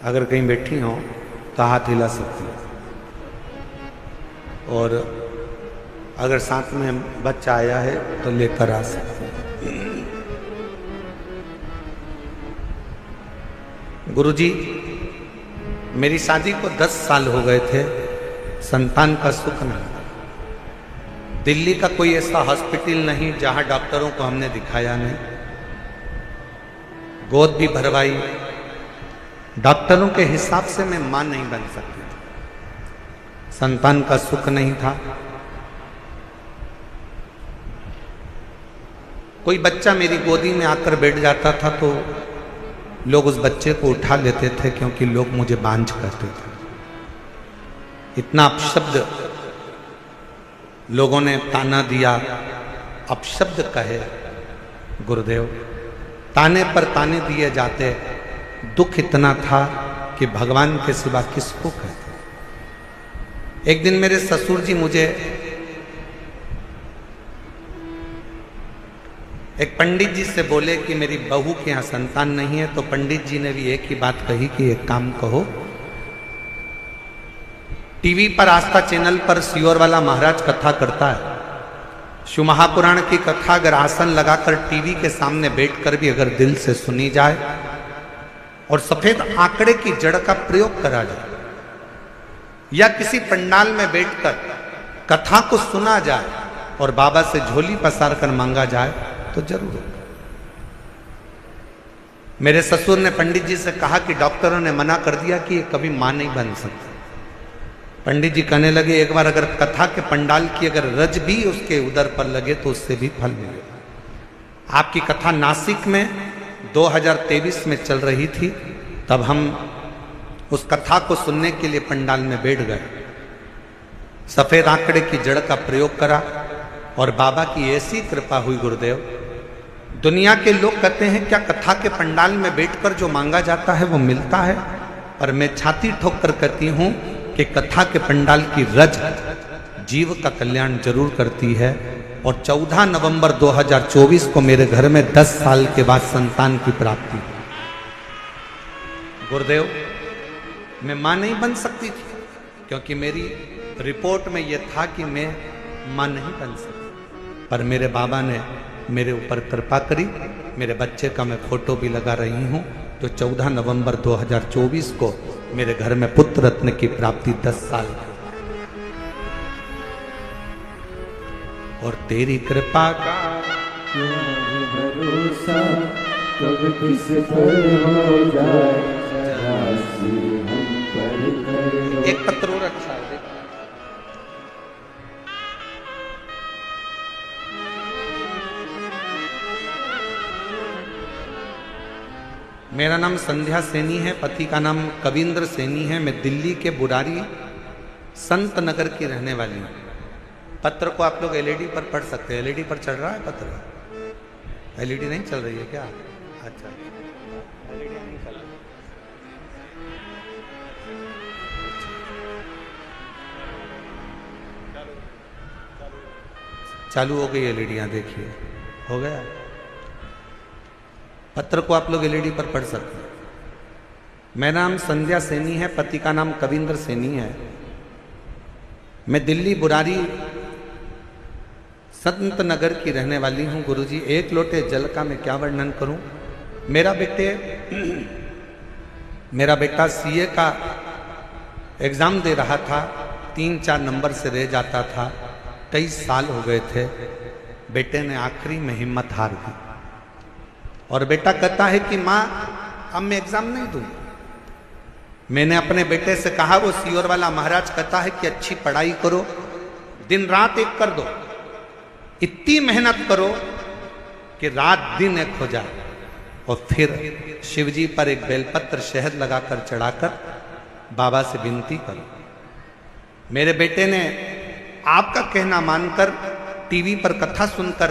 अगर कहीं बैठी हों तो हाथ हिला सकती हैं। और अगर साथ में बच्चा आया है तो लेकर आ सकते हैं। गुरुजी, मेरी शादी को 10 साल हो गए थे, संतान का सुख नहीं। दिल्ली का कोई ऐसा हॉस्पिटल नहीं जहां डॉक्टरों को हमने दिखाया नहीं। गोद भी भरवाई, डॉक्टरों के हिसाब से मैं मां नहीं बन सकती थी, संतान का सुख नहीं था। कोई बच्चा मेरी गोदी में आकर बैठ जाता था तो लोग उस बच्चे को उठा लेते थे, क्योंकि लोग मुझे बांझ कहते थे। इतना अपशब्द लोगों ने ताना दिया, अपशब्द कहे गुरुदेव, ताने पर ताने दिए जाते। दुख इतना था कि भगवान के सिवा किसको कहते। एक दिन मेरे ससुर जी मुझे एक पंडित जी से बोले कि मेरी बहू के यहाँ संतान नहीं है, तो पंडित जी ने भी एक ही बात कही कि एक काम कहो, टीवी पर आस्था चैनल पर सियोर वाला महाराज कथा करता है, शिव महापुराण की कथा अगर आसन लगाकर टीवी के सामने बैठकर भी अगर दिल से सुनी जाए और सफेद आंकड़े की जड़ का प्रयोग करा जाए, या किसी पंडाल में बैठकर कथा को सुना जाए और बाबा से झोली पसार कर मांगा जाए तो जरूर होगा। मेरे ससुर ने पंडित जी से कहा कि डॉक्टरों ने मना कर दिया कि ये कभी मां नहीं बन सकती। पंडित जी कहने लगे, एक बार अगर कथा के पंडाल की अगर रज भी उसके उदर पर लगे तो उससे भी फल मिलेगा। आपकी कथा नासिक में 2023 में चल रही थी, तब हम उस कथा को सुनने के लिए पंडाल में बैठ गए। सफेद आंकड़े की जड़ का प्रयोग करा और बाबा की ऐसी कृपा हुई गुरुदेव। दुनिया के लोग कहते हैं क्या कथा के पंडाल में बैठकर जो मांगा जाता है वो मिलता है, और मैं छाती ठोक कर कहती हूं कि कथा के पंडाल की रज जीव का कल्याण जरूर करती है। और 14 नवंबर 2024 को मेरे घर में 10 साल के बाद संतान की प्राप्ति हुई। गुरुदेव, मैं मां नहीं बन सकती थी, क्योंकि मेरी रिपोर्ट में यह था कि मैं मां नहीं बन सकती, पर मेरे बाबा ने मेरे ऊपर कृपा करी। मेरे बच्चे का मैं फोटो भी लगा रही हूं। तो 14 नवंबर 2024 को मेरे घर में पुत्र रत्न की प्राप्ति 10 साल की। और तेरी कृपा का भरोसा कब किस पर हो जाए, राशि हम पर करो। एक पत्र और अच्छा है। मेरा नाम संध्या सैनी है, पति का नाम कविंद्र सैनी है। मैं दिल्ली के बुरारी संत नगर की रहने वाली हूँ। पत्र को आप लोग एलईडी पर पढ़ सकते हैं। एलईडी पर चल रहा है पत्र? एलईडी नहीं चल रही है क्या? अच्छा, एलईडी नहीं चल रही। चालू हो गई एलईडियाँ, देखिए हो गया। पत्र को आप लोग एलईडी पर पढ़ सकते हैं। मेरा नाम संध्या सैनी है, पति का नाम कविंद्र सैनी है। मैं दिल्ली बुरारी संत नगर की रहने वाली हूँ। गुरुजी, एक लोटे जल का मैं क्या वर्णन करूं। मेरा बेटा सीए का एग्जाम दे रहा था, 3-4 नंबर से रह जाता था। 23 साल हो गए थे। बेटे ने आखिरी में हिम्मत हार दी और बेटा कहता है कि माँ अब मैं एग्जाम नहीं दूँ। मैंने अपने बेटे से कहा, वो सियोर वाला महाराज कहता है कि अच्छी पढ़ाई करो, दिन रात एक कर दो, इतनी मेहनत करो कि रात दिन एक हो जाए, और फिर शिवजी पर एक बेलपत्र शहद लगाकर चढ़ाकर बाबा से विनती करो। मेरे बेटे ने आपका कहना मानकर टीवी पर कथा सुनकर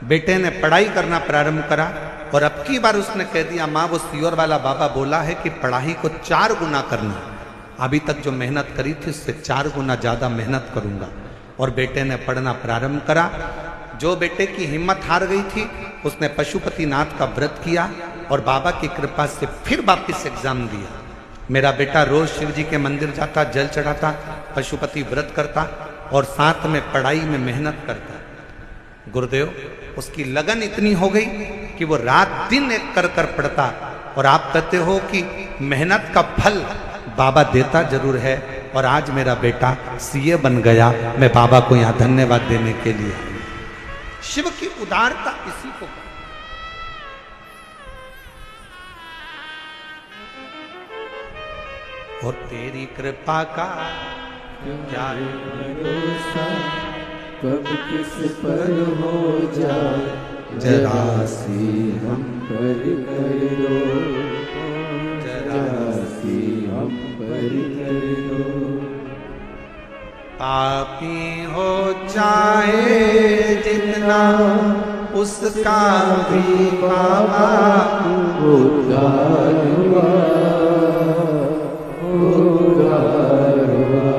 बेटे ने पढ़ाई करना प्रारंभ करा, और अब की बार उसने कह दिया, माँ वो सियोर वाला बाबा बोला है कि पढ़ाई को 4 गुना करना। अभी तक जो मेहनत करी थी उससे 4 गुना ज़्यादा मेहनत करूँगा। और बेटे ने पढ़ना प्रारंभ करा। जो बेटे की हिम्मत हार गई थी उसने पशुपतिनाथ का व्रत किया और बाबा की कृपा से फिर वापस एग्जाम दिया। मेरा बेटा रोज शिव जी के मंदिर जाता, जल चढ़ाता, पशुपति व्रत करता और साथ में पढ़ाई में मेहनत करता। गुरुदेव, उसकी लगन इतनी हो गई कि वो रात दिन एक कर कर पढ़ता। और आप कहते हो कि मेहनत का फल बाबा देता जरूर है, और आज मेरा बेटा सीए बन गया। मैं बाबा को यहाँ धन्यवाद देने के लिए। शिव की उदारता इसी को। और तेरी कृपा का क्या भरोसा कब किस पर हो जाए, जरा सी हम पर कर दो, जरा सी हम पर कर दो। पापी हो जाए जितना उसका भी बाबा उद्धार हुआ, उद्धार हुआ।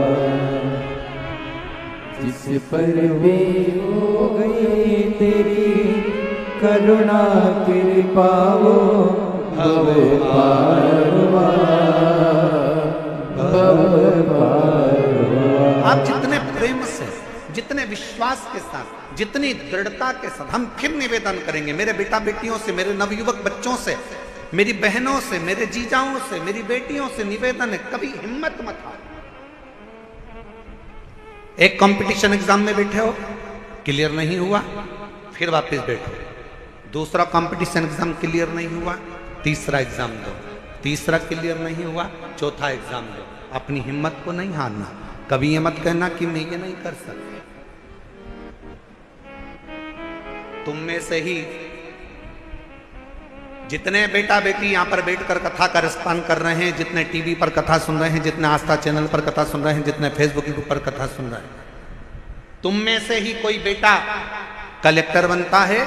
जिस पर भी हो गई तेरी करुणा कृपा, वो भव पार हुआ, भव पार हुआ। आप जितने प्रेम से, जितने विश्वास के साथ, जितनी दृढ़ता के साथ हम फिर निवेदन करेंगे, मेरे बेटा बेटियों से, मेरे नवयुवक बच्चों से, मेरी बहनों से, मेरे जीजाओं से, मेरी बेटियों से निवेदन है, कभी हिम्मत मत हारो। एक कंपटीशन एग्जाम में बैठे हो, क्लियर नहीं हुआ, फिर वापस बैठो। दूसरा कंपटीशन एग्जाम क्लियर नहीं हुआ, तीसरा एग्जाम दो। तीसरा क्लियर नहीं हुआ, चौथा एग्जाम दो। अपनी हिम्मत को नहीं हारना। कभी ये मत कहना कि मैं ये नहीं कर सकता। तुम में से ही जितने बेटा बेटी यहां पर बैठकर कथा का रसपान कर रहे हैं, जितने टीवी पर कथा सुन रहे हैं, जितने आस्था चैनल पर कथा सुन रहे हैं, जितने फेसबुक पर कथा सुन रहे हैं, तुम में से ही कोई बेटा कलेक्टर बनता है,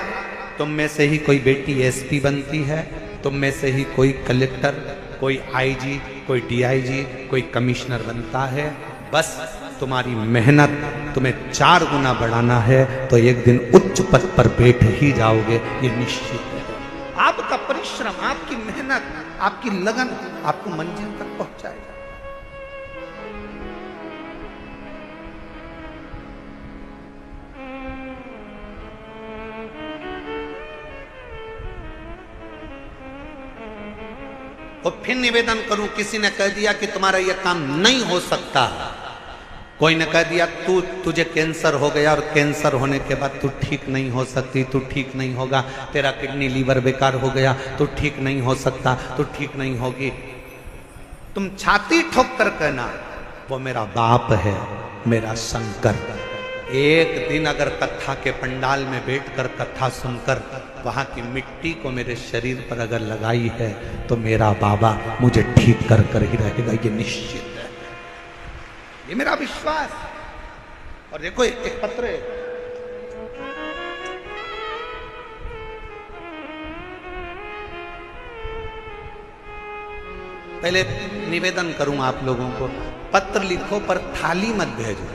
तुम में से ही कोई बेटी एसपी बनती है, तुम में से ही कोई कलेक्टर, कोई आईजी, कोई डीआईजी, कोई कमिश्नर बनता है। बस तुम्हारी मेहनत तुम्हें 4 गुना बढ़ाना है तो एक दिन उच्च पद पर बैठ ही जाओगे, ये निश्चित है। आपका परिश्रम, आपकी मेहनत, आपकी लगन आपको मंजिल तक पहुंचाएगा। और फिर निवेदन करूं, किसी ने कह दिया कि तुम्हारा यह काम नहीं हो सकता, कोई ने कह दिया तुझे कैंसर हो गया और कैंसर होने के बाद तू ठीक नहीं हो सकती, तू ठीक नहीं होगा, तेरा किडनी लीवर बेकार हो गया, तू ठीक नहीं हो सकता, तू ठीक नहीं होगी, तुम छाती ठोक कर कहना वो मेरा बाप है, मेरा शंकर। एक दिन अगर कथा के पंडाल में बैठकर कथा सुनकर वहां की मिट्टी को मेरे शरीर पर अगर लगाई है तो मेरा बाबा मुझे ठीक कर कर ही रहेगा, ये निश्चित है, ये मेरा विश्वास। और देखो एक पत्र है, पहले निवेदन करूं आप लोगों को, पत्र लिखो पर थाली मत भेजो।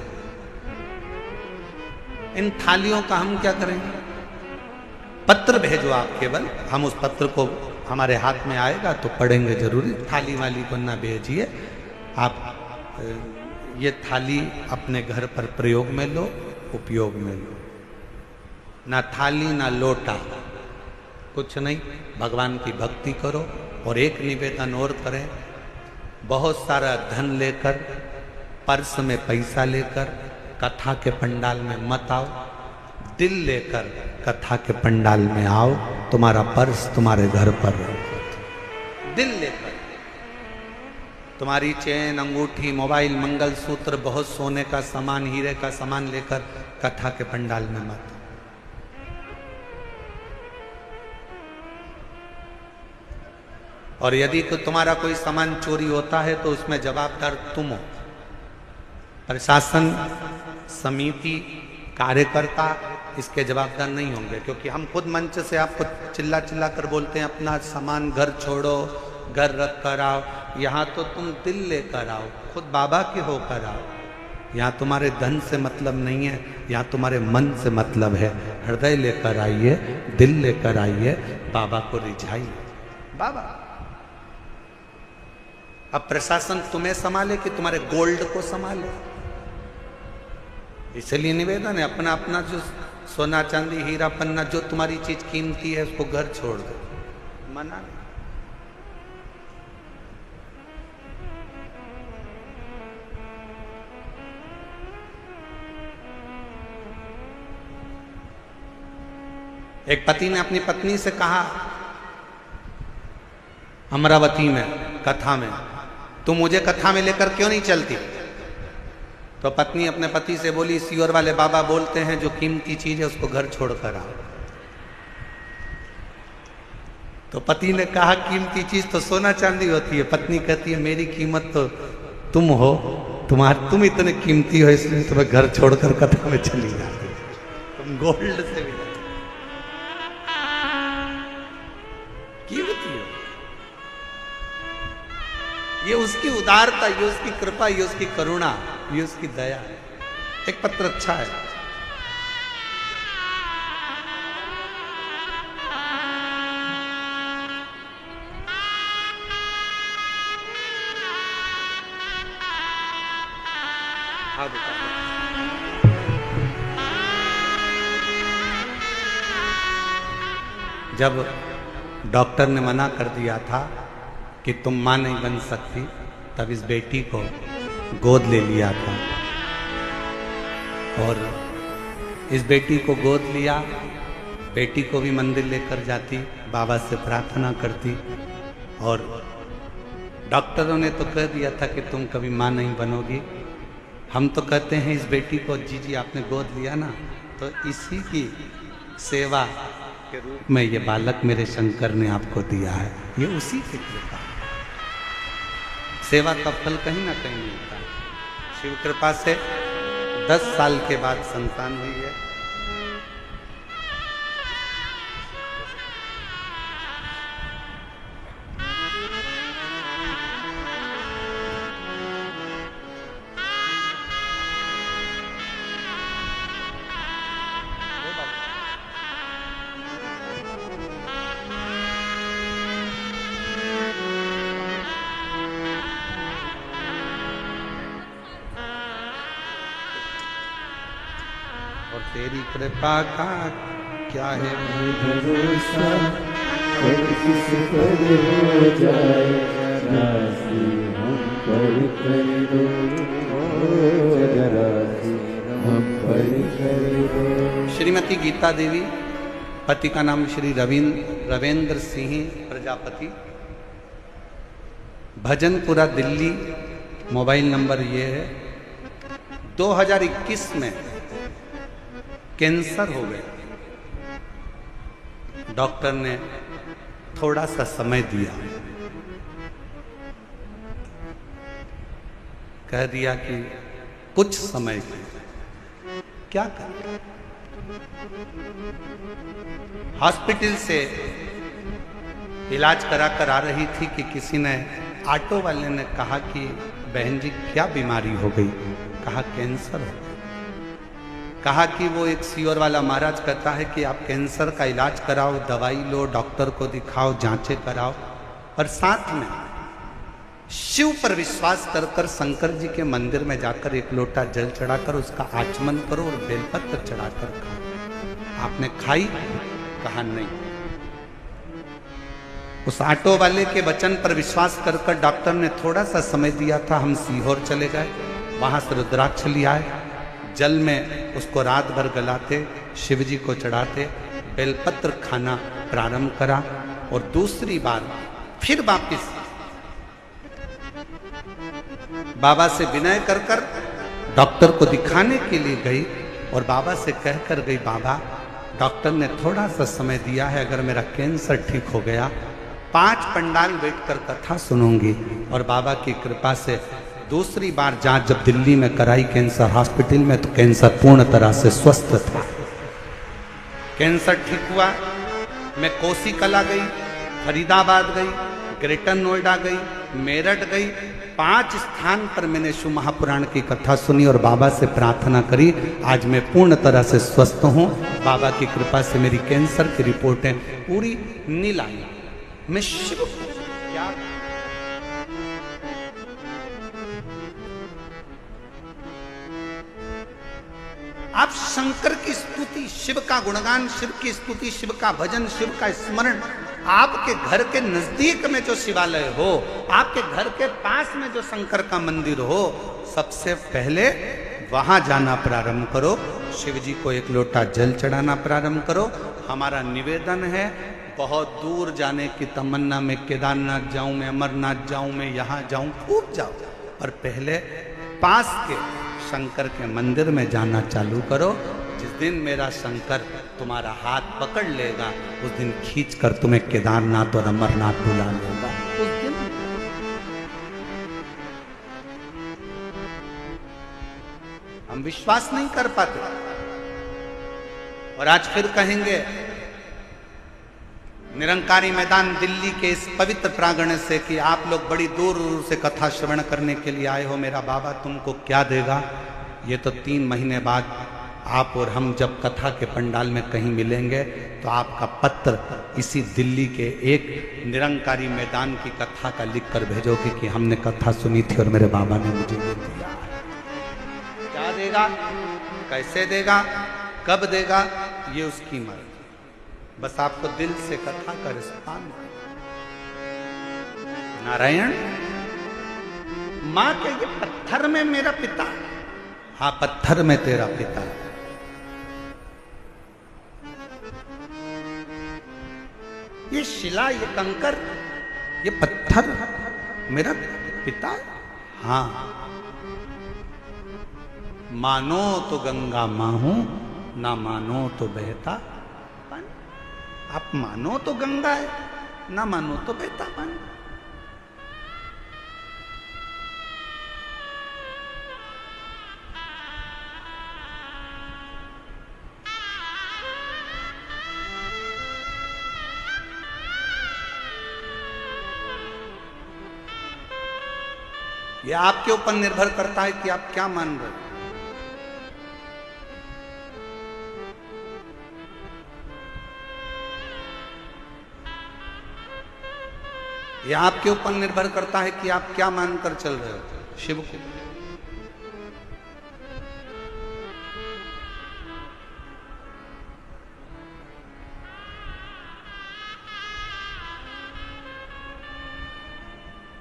इन थालियों का हम क्या करेंगे? पत्र भेजो आप केवल, हम उस पत्र को हमारे हाथ में आएगा तो पढ़ेंगे जरूरी। थाली वाली को ना भेजिए आप। ये थाली अपने घर पर प्रयोग में लो, उपयोग में लो। ना थाली ना लोटा, कुछ नहीं, भगवान की भक्ति करो। और एक निवेदन और करें, बहुत सारा धन लेकर, पर्स में पैसा लेकर कथा के पंडाल में मत आओ, दिल लेकर कथा के पंडाल में आओ, तुम्हारा पर्स तुम्हारे घर पर रहो। दिल लेकर तुम्हारी चेन, अंगूठी, मोबाइल, मंगलसूत्र, बहुत सोने का सामान, हीरे का सामान लेकर कथा के पंडाल में मत। और यदि तुम्हारा कोई सामान चोरी होता है तो उसमें जवाबदार तुम हो। प्रशासन, समिति, कार्यकर्ता इसके जवाबदार नहीं होंगे, क्योंकि हम खुद मंच से आपको चिल्ला चिल्ला कर बोलते हैं अपना सामान घर छोड़ो, घर रख कर आओ। यहाँ तो तुम दिल लेकर आओ, खुद बाबा के होकर आओ। यहाँ तुम्हारे धन से मतलब नहीं है, यहाँ तुम्हारे मन से मतलब है। हृदय लेकर आइए, दिल लेकर आइए, बाबा को रिझाइए। बाबा अब प्रशासन तुम्हें संभाले कि तुम्हारे गोल्ड को संभाले? इसलिए निवेदन है, अपना अपना जो सोना चांदी हीरा पन्ना, जो तुम्हारी चीज कीमती है, उसको घर छोड़ दो। मना नहीं। एक पति ने अपनी पत्नी से कहा अमरावती में कथा में, तू मुझे कथा में लेकर क्यों नहीं चलती? तो पत्नी अपने पति से बोली, सीहोर वाले बाबा बोलते हैं जो कीमती चीज है उसको घर छोड़कर आओ। तो पति ने कहा कीमती चीज तो सोना चांदी होती है। पत्नी कहती है मेरी कीमत तो तुम हो, तुम इतने कीमती हो इसलिए तुम्हें घर छोड़कर कथा में चली जाती, तुम गोल्ड से भी कीमती हो। ये उसकी उदारता, ये उसकी कृपा, ये उसकी करुणा, ये उसकी दया। एक पत्र अच्छा है। हाँ बेटा, जब डॉक्टर ने मना कर दिया था कि तुम मां नहीं बन सकती, तब इस बेटी को गोद ले लिया था और इस बेटी को गोद लिया। बेटी को भी मंदिर लेकर जाती, बाबा से प्रार्थना करती और डॉक्टरों ने तो कह दिया था कि तुम कभी मां नहीं बनोगी। हम तो कहते हैं इस बेटी को, जी आपने गोद लिया ना, तो इसी की सेवा के रूप में ये बालक मेरे शंकर ने आपको दिया है। ये उसी की कृपा, सेवा का फल कहीं ना कहीं मिलता है। शिव कृपा से 10 साल के बाद संतान हुई है। और तेरी कृपा का क्या है भरोसा, कब किस पर हो जाए राशि हम पर कर दो, जरा सी हम पर कर दो। श्रीमती गीता देवी, पति का नाम श्री रविंद्र सिंह प्रजापति, भजनपुरा दिल्ली। मोबाइल नंबर ये है। 2021 में कैंसर हो गया। डॉक्टर ने थोड़ा सा समय दिया, कह दिया कि कुछ समय के क्या कर। हॉस्पिटल से इलाज कराकर आ रही थी कि किसी ने, ऑटो वाले ने कहा कि बहन जी क्या बीमारी हो गई? कहा कैंसर हो गया। कहा कि वो एक सीहोर वाला महाराज कहता है कि आप कैंसर का इलाज कराओ, दवाई लो, डॉक्टर को दिखाओ, जांचें कराओ और साथ में शिव पर विश्वास कर कर शंकर जी के मंदिर में जाकर एक लोटा जल चढ़ाकर उसका आचमन करो और बेलपत्र चढ़ाकर खाओ। आपने खाई? कहा नहीं। उस ऑटो वाले के वचन पर विश्वास कर कर डॉक्टर ने थोड़ा सा समय दिया था। हम सीहोर चले गए, वहां से रुद्राक्ष लिया आए, जल में उसको रात भर गलाते, शिव जी को चढ़ाते, बेलपत्र खाना प्रारंभ करा और दूसरी बार फिर वापिस बाबा से विनय कर कर डॉक्टर को दिखाने के लिए गई और बाबा से कह कर गई, बाबा डॉक्टर ने थोड़ा सा समय दिया है, अगर मेरा कैंसर ठीक हो गया 5 पंडाल बैठकर कथा सुनूंगी। और बाबा की कृपा से दूसरी बार जांच जब दिल्ली में कराई कैंसर हॉस्पिटल में, तो कैंसर पूर्ण तरह से स्वस्थ था। कैंसर ठीक हुआ। मैं कोसी कला गई, फरीदाबाद गई, ग्रेटर नोएडा गई, मेरठ गई, 5 स्थान पर मैंने शिव महापुराण की कथा सुनी और बाबा से प्रार्थना करी। आज मैं पूर्ण तरह से स्वस्थ हूँ। बाबा की कृपा से मेरी कैंसर की रिपोर्टें पूरी नील आई। मैं शिव क्या आप शंकर की स्तुति, शिव का गुणगान, शिव की स्तुति, शिव का भजन, शिव का स्मरण, आपके घर के नजदीक में जो शिवालय हो, आपके घर के पास में जो शंकर का मंदिर हो, सबसे पहले वहां जाना प्रारंभ करो। शिव जी को एक लोटा जल चढ़ाना प्रारंभ करो। हमारा निवेदन है, बहुत दूर जाने की तमन्ना में, केदारनाथ जाऊं मैं, अमरनाथ जाऊं मैं, यहां जाऊं, खूब जाऊं, पर पहले पास के शंकर के मंदिर में जाना चालू करो। जिस दिन मेरा शंकर तुम्हारा हाथ पकड़ लेगा, उस दिन खींचकर तुम्हें केदारनाथ और अमरनाथ बुला लेगा। उस दिन हम विश्वास नहीं कर पाते, और आज फिर कहेंगे निरंकारी मैदान दिल्ली के इस पवित्र प्रांगण से कि आप लोग बड़ी दूर दूर से कथा श्रवण करने के लिए आए हो, मेरा बाबा तुमको क्या देगा। ये तो 3 महीने बाद आप और हम जब कथा के पंडाल में कहीं मिलेंगे तो आपका पत्र इसी दिल्ली के एक निरंकारी मैदान की कथा का लिख कर भेजोगे कि हमने कथा सुनी थी और मेरे बाबा ने मुझे ये दिया। क्या देगा, कैसे देगा, कब देगा, ये उसकी मर्जी। बस आपको दिल से कथा का रिस्पॉन्स। नारायण, मां के ये पत्थर में मेरा पिता, हाँ पत्थर में तेरा पिता, ये शिला, ये कंकर, ये पत्थर मेरा पिता, हाँ। मानो तो गंगा मां हूं, ना मानो तो बहता पानी। आप मानो तो गंगा है, ना मानो तो बहता पानी। ये आपके ऊपर निर्भर करता है कि आप क्या मान रहे हो। ये आपके ऊपर निर्भर करता है कि आप क्या मानकर चल रहे हो शिव को।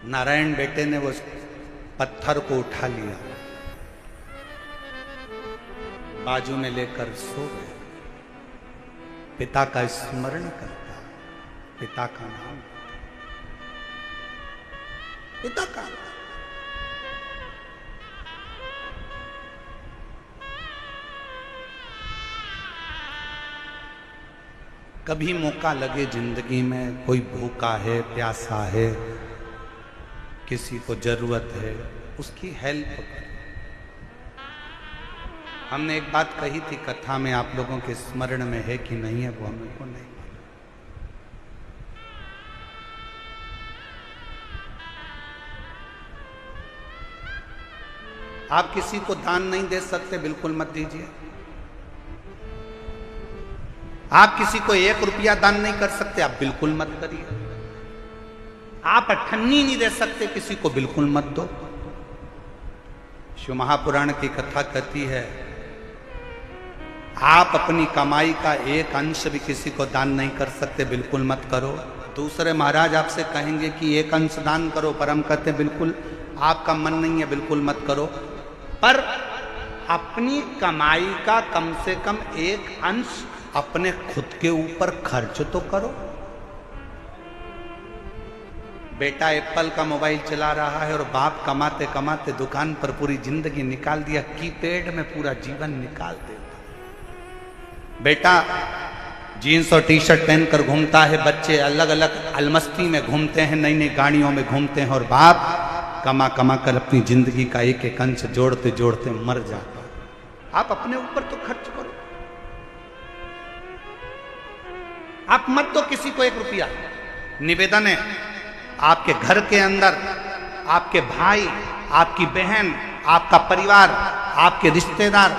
नारायण बेटे ने वो पत्थर को उठा लिया, बाजू में लेकर सो गए। पिता का स्मरण करता, पिता का नाम, पिता का। कभी मौका लगे जिंदगी में, कोई भूखा है, प्यासा है, किसी को जरूरत है, उसकी हेल्प करें। हमने एक बात कही थी कथा में, आप लोगों के स्मरण में है कि नहीं है वो हमें को नहीं। आप किसी को दान नहीं दे सकते, बिल्कुल मत दीजिए। आप किसी को 1 रुपया दान नहीं कर सकते, आप बिल्कुल मत करिए। आप अठन्नी नहीं दे सकते किसी को, बिल्कुल मत दो। शिव महापुराण की कथा कहती है आप अपनी कमाई का 1 अंश भी किसी को दान नहीं कर सकते, बिल्कुल मत करो। दूसरे महाराज आपसे कहेंगे कि 1 अंश दान करो, पर हम कहते हैं बिल्कुल आपका मन नहीं है, बिल्कुल मत करो। पर अपनी कमाई का कम से कम 1 अंश अपने खुद के ऊपर खर्च तो करो। बेटा एप्पल का मोबाइल चला रहा है और बाप कमाते कमाते दुकान पर पूरी जिंदगी निकाल दिया, कीपैड में पूरा जीवन निकाल देता। बेटा जीन्स और टी शर्ट पहनकर घूमता है, बच्चे अलग अलग अलमस्ती में घूमते हैं, नई नई गाड़ियों में घूमते हैं, और बाप कमा कमा कर अपनी जिंदगी का 1 अंश जोड़ते जोड़ते मर जाता। आप अपने ऊपर तो खर्च करो। आप मत दो किसी को 1 रुपया। निवेदन है, आपके घर के अंदर आपके भाई, आपकी बहन, आपका परिवार, आपके रिश्तेदार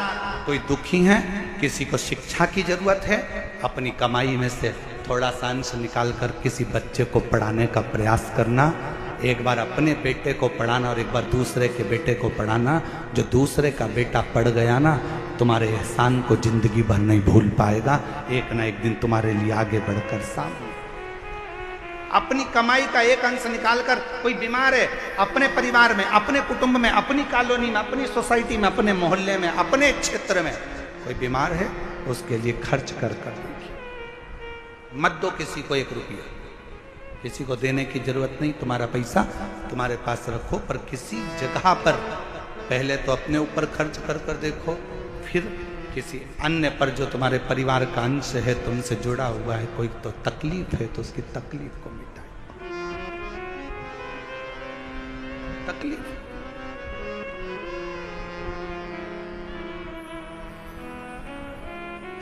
कोई दुखी हैं, किसी को शिक्षा की जरूरत है, अपनी कमाई में से थोड़ा सा अंश निकाल कर किसी बच्चे को पढ़ाने का प्रयास करना। एक बार अपने बेटे को पढ़ाना और एक बार दूसरे के बेटे को पढ़ाना। जो दूसरे का बेटा पढ़ गया ना, तुम्हारे एहसान को जिंदगी भर नहीं भूल पाएगा। एक ना एक दिन तुम्हारे लिए आगे बढ़कर सामने। अपनी कमाई का 1 अंश निकालकर, कोई बीमार है, अपने परिवार में, अपने कुटुंब में, अपनी कॉलोनी में, अपनी सोसाइटी में, अपने मोहल्ले में, अपने क्षेत्र में कोई बीमार है, उसके लिए खर्च कर कर देखिए। मत दो किसी को 1 रुपया, किसी को देने की जरूरत नहीं। तुम्हारा पैसा तुम्हारे पास रखो, पर किसी जगह पर पहले तो अपने ऊपर खर्च कर कर देखो, फिर किसी अन्य पर जो तुम्हारे परिवार का अंश है, तुमसे जुड़ा हुआ है, कोई तो तकलीफ है तो उसकी तकलीफ को मिटाए। तकलीफ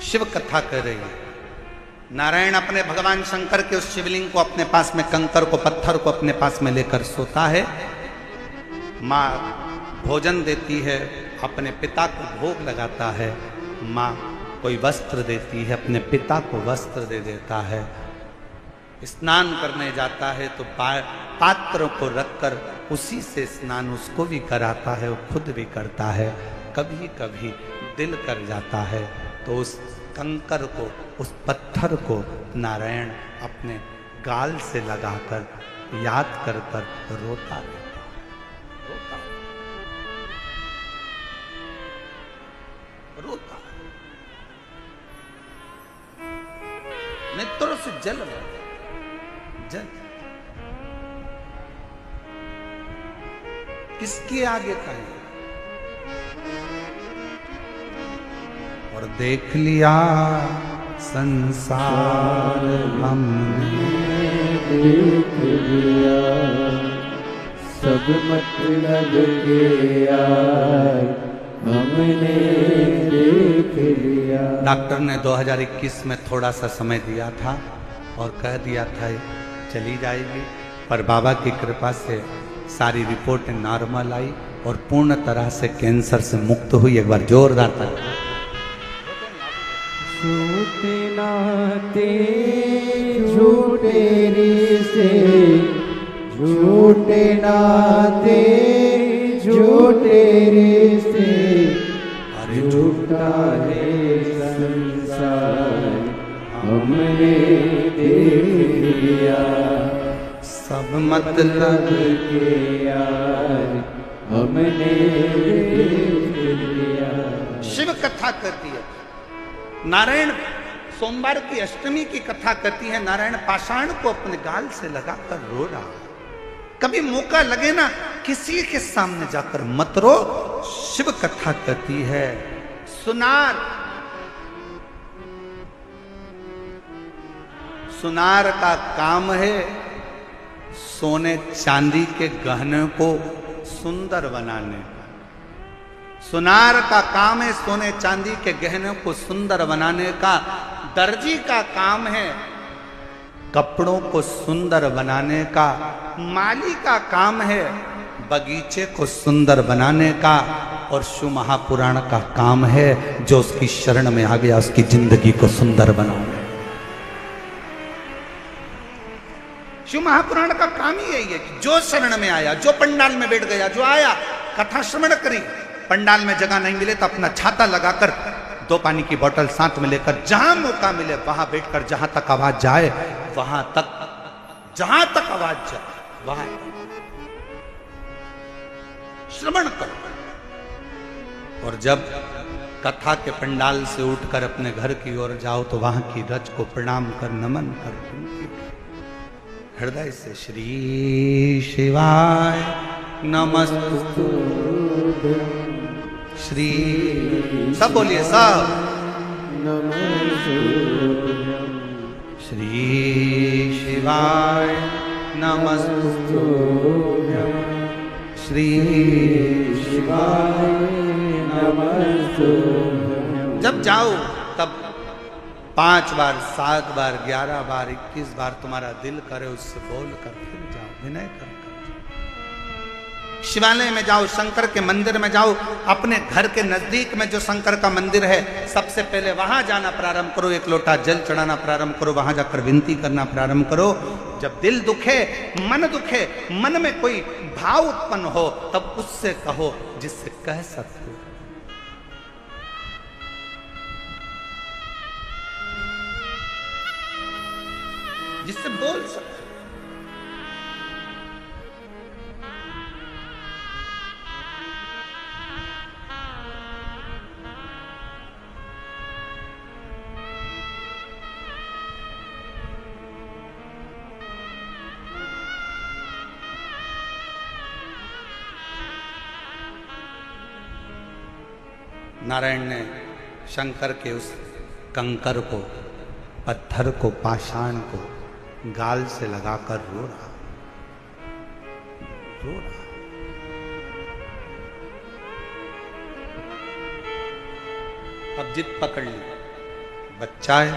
शिव कथा कह रही है। नारायण अपने भगवान शंकर के उस शिवलिंग को अपने पास में, कंकर को, पत्थर को अपने पास में लेकर सोता है। माँ भोजन देती है, अपने पिता को भोग लगाता है। माँ कोई वस्त्र देती है, अपने पिता को वस्त्र दे देता है। स्नान करने जाता है तो पात्र को रखकर उसी से स्नान उसको भी कराता है, वो खुद भी करता है। कभी कभी दिल कर जाता है तो उस कंकर को, उस पत्थर को नारायण अपने गाल से लगाकर याद कर कर रोता है, रोता रोता, नेत्रों से जल जल। किसके आगे कहें? और देख लिया संसार हमने, देख लिया सब मतलब के यार हमने देख लिया। डॉक्टर ने 2021 में थोड़ा सा समय दिया था और कह दिया था चली जाएगी, पर बाबा की कृपा से सारी रिपोर्ट नॉर्मल आई और पूर्ण तरह से कैंसर से मुक्त हुई। एक बार जोरदार ताली। झूठे नाते झूठे रिश्ते, झूठे नाते झूठे रिश्ते, झूठा है संसार हमने देख लिया। सब मतलब के यार हमने देख लिया। शिव कथा कहती है नारायण, सोमवार की अष्टमी की कथा कहती है नारायण पाषाण को अपने गाल से लगाकर रो रहा। कभी मौका लगे ना किसी के सामने जाकर मत रो। शिव कथा कहती है सुनार, सुनार का काम है सोने चांदी के गहने को सुंदर बनाने। सुनार का काम है सोने चांदी के गहनों को सुंदर बनाने का। दर्जी का काम है कपड़ों को सुंदर बनाने का। माली का काम है बगीचे को सुंदर बनाने का। और शिव महापुराण का काम है जो उसकी शरण में आ गया उसकी जिंदगी को सुंदर बनाने। शिव महापुराण का काम ही यही है कि जो शरण में आया, जो पंडाल में बैठ गया, जो आया कथा श्रवण करी, पंडाल में जगह नहीं मिले तो अपना छाता लगाकर 2 पानी की बोतल साथ में लेकर जहां मौका मिले वहां बैठकर जहां तक आवाज जाए वहां तक, जहां तक आवाज जाए वहां श्रवण करो। और जब कथा के पंडाल से उठकर अपने घर की ओर जाओ तो वहां की रज को प्रणाम कर, नमन कर, हृदय से श्री शिवाय नमस्तु, श्री सब बोलिए सब, श्री शिवाय नमस्तु, श्री शिवाय नमस्तु। जब जाओ तब 5 बार, 7 बार, 11 बार, 21 बार तुम्हारा दिल करे उससे बोल कर फिर जाओ, विनय कर। शिवालय में जाओ, शंकर के मंदिर में जाओ, अपने घर के नजदीक में जो शंकर का मंदिर है सबसे पहले वहां जाना प्रारंभ करो, 1 लोटा जल चढ़ाना प्रारंभ करो, वहां जाकर विनती करना प्रारंभ करो। जब दिल दुखे, मन दुखे, मन में कोई भाव उत्पन्न हो तब उससे कहो जिससे कह सकते हो। जिससे बोल सकते। नारायण ने शंकर के उस कंकर को, पत्थर को, पाषाण को गाल से लगाकर रो रहा। अब जिद पकड़ ली, बच्चा है,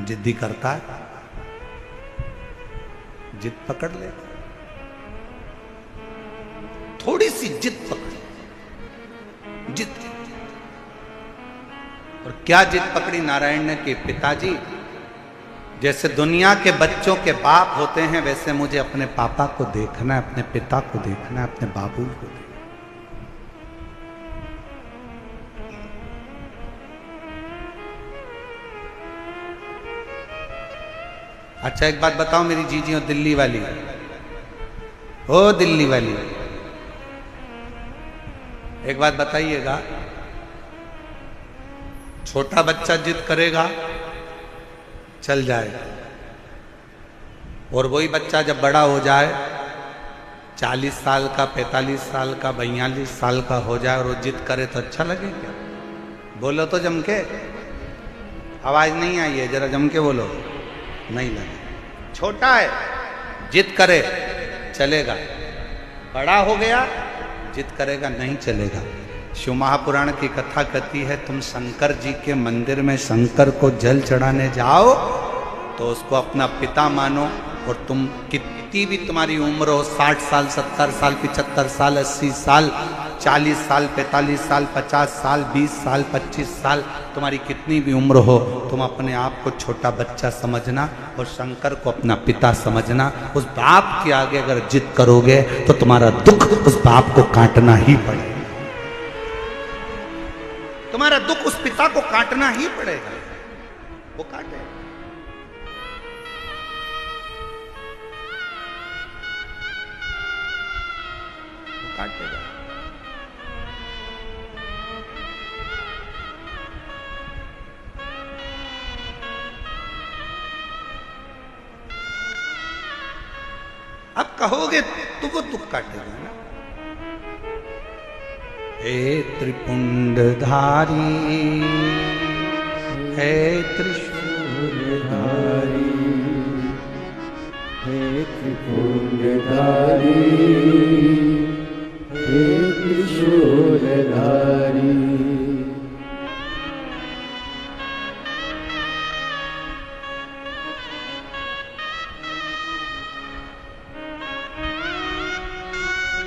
जिद्दी करता है, जिद पकड़ ले, थोड़ी सी जिद पकड़ी, जिद। और क्या जिद पकड़ी नारायण ने कि पिताजी, जैसे दुनिया के बच्चों के बाप होते हैं वैसे मुझे अपने पापा को देखना है, अपने पिता को देखना है, अपने बाबू को देखना। अच्छा एक बात बताओ मेरी जीजी और दिल्ली वाली, ओ दिल्ली वाली, एक बात बताइएगा, छोटा बच्चा जिद करेगा चल जाएगा, और वही बच्चा जब बड़ा हो जाए 40 साल का, 45 साल का, 42 साल का हो जाए और वो जिद करे तो अच्छा लगे क्या? बोलो तो जम के, आवाज नहीं आई है, जरा जम के बोलो, नहीं लगे। छोटा है जिद करे चलेगा, बड़ा हो गया जिद करेगा नहीं चलेगा। शिव महापुराण की कथा कहती है तुम शंकर जी के मंदिर में शंकर को जल चढ़ाने जाओ तो उसको अपना पिता मानो, और तुम कितनी भी तुम्हारी उम्र हो, 60 साल, 70 साल, 75 साल, 80 साल, 40 साल, 45 साल, 50 साल, 20 साल, 25 साल, तुम्हारी कितनी भी उम्र हो, तुम अपने आप को छोटा बच्चा समझना और शंकर को अपना पिता समझना। उस बाप के आगे अगर जिद करोगे तो तुम्हारा दुख उस बाप को काटना ही पड़ेगा, तुम्हारा दुख उस पिता को काटना ही पड़ेगा, वो काटे। वो काटेगा। अब कहोगे तो वो दुख काटेगा ना। हे त्रिपुंडधारी, हे त्रिशूलधारी, हे त्रिपुंडधारी, हे त्रिशूलधारी,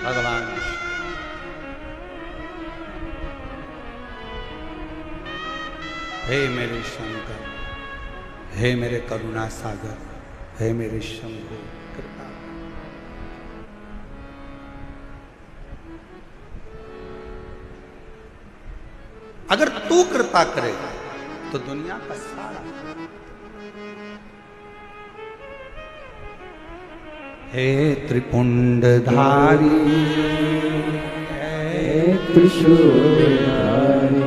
भगवान हे मेरे शंकर, हे मेरे करुणा सागर, हे मेरे शंभु कृपा। अगर तू कृपा करेगा तो दुनिया का सारा, हे त्रिपुंडधारी, हे त्रिशूलधारी,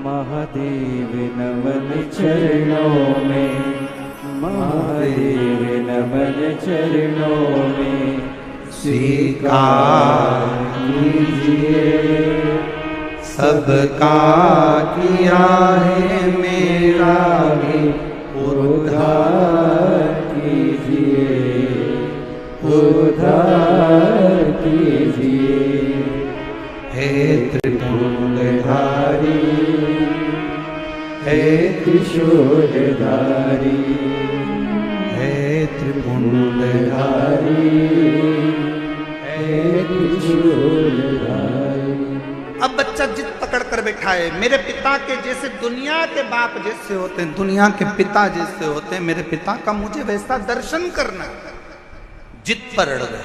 महादेव नमन चरणों में, महादेव नमन चरणों में, स्वीकार कीजिए सबका किया है मेरा भी उद्धार कीजिए, उद्धार कीजिए, हे त्रिपुंडधारी, हे त्रिशूलधारी, हे त्रिपुंडधारी, हे त्रिशूलधारी। अब बच्चा जिद पकड़ कर बैठा है, मेरे पिता के जैसे दुनिया के बाप जैसे होते हैं, दुनिया के पिता जैसे होते हैं, मेरे पिता का मुझे वैसा दर्शन करना। जिद पर अड़ गए।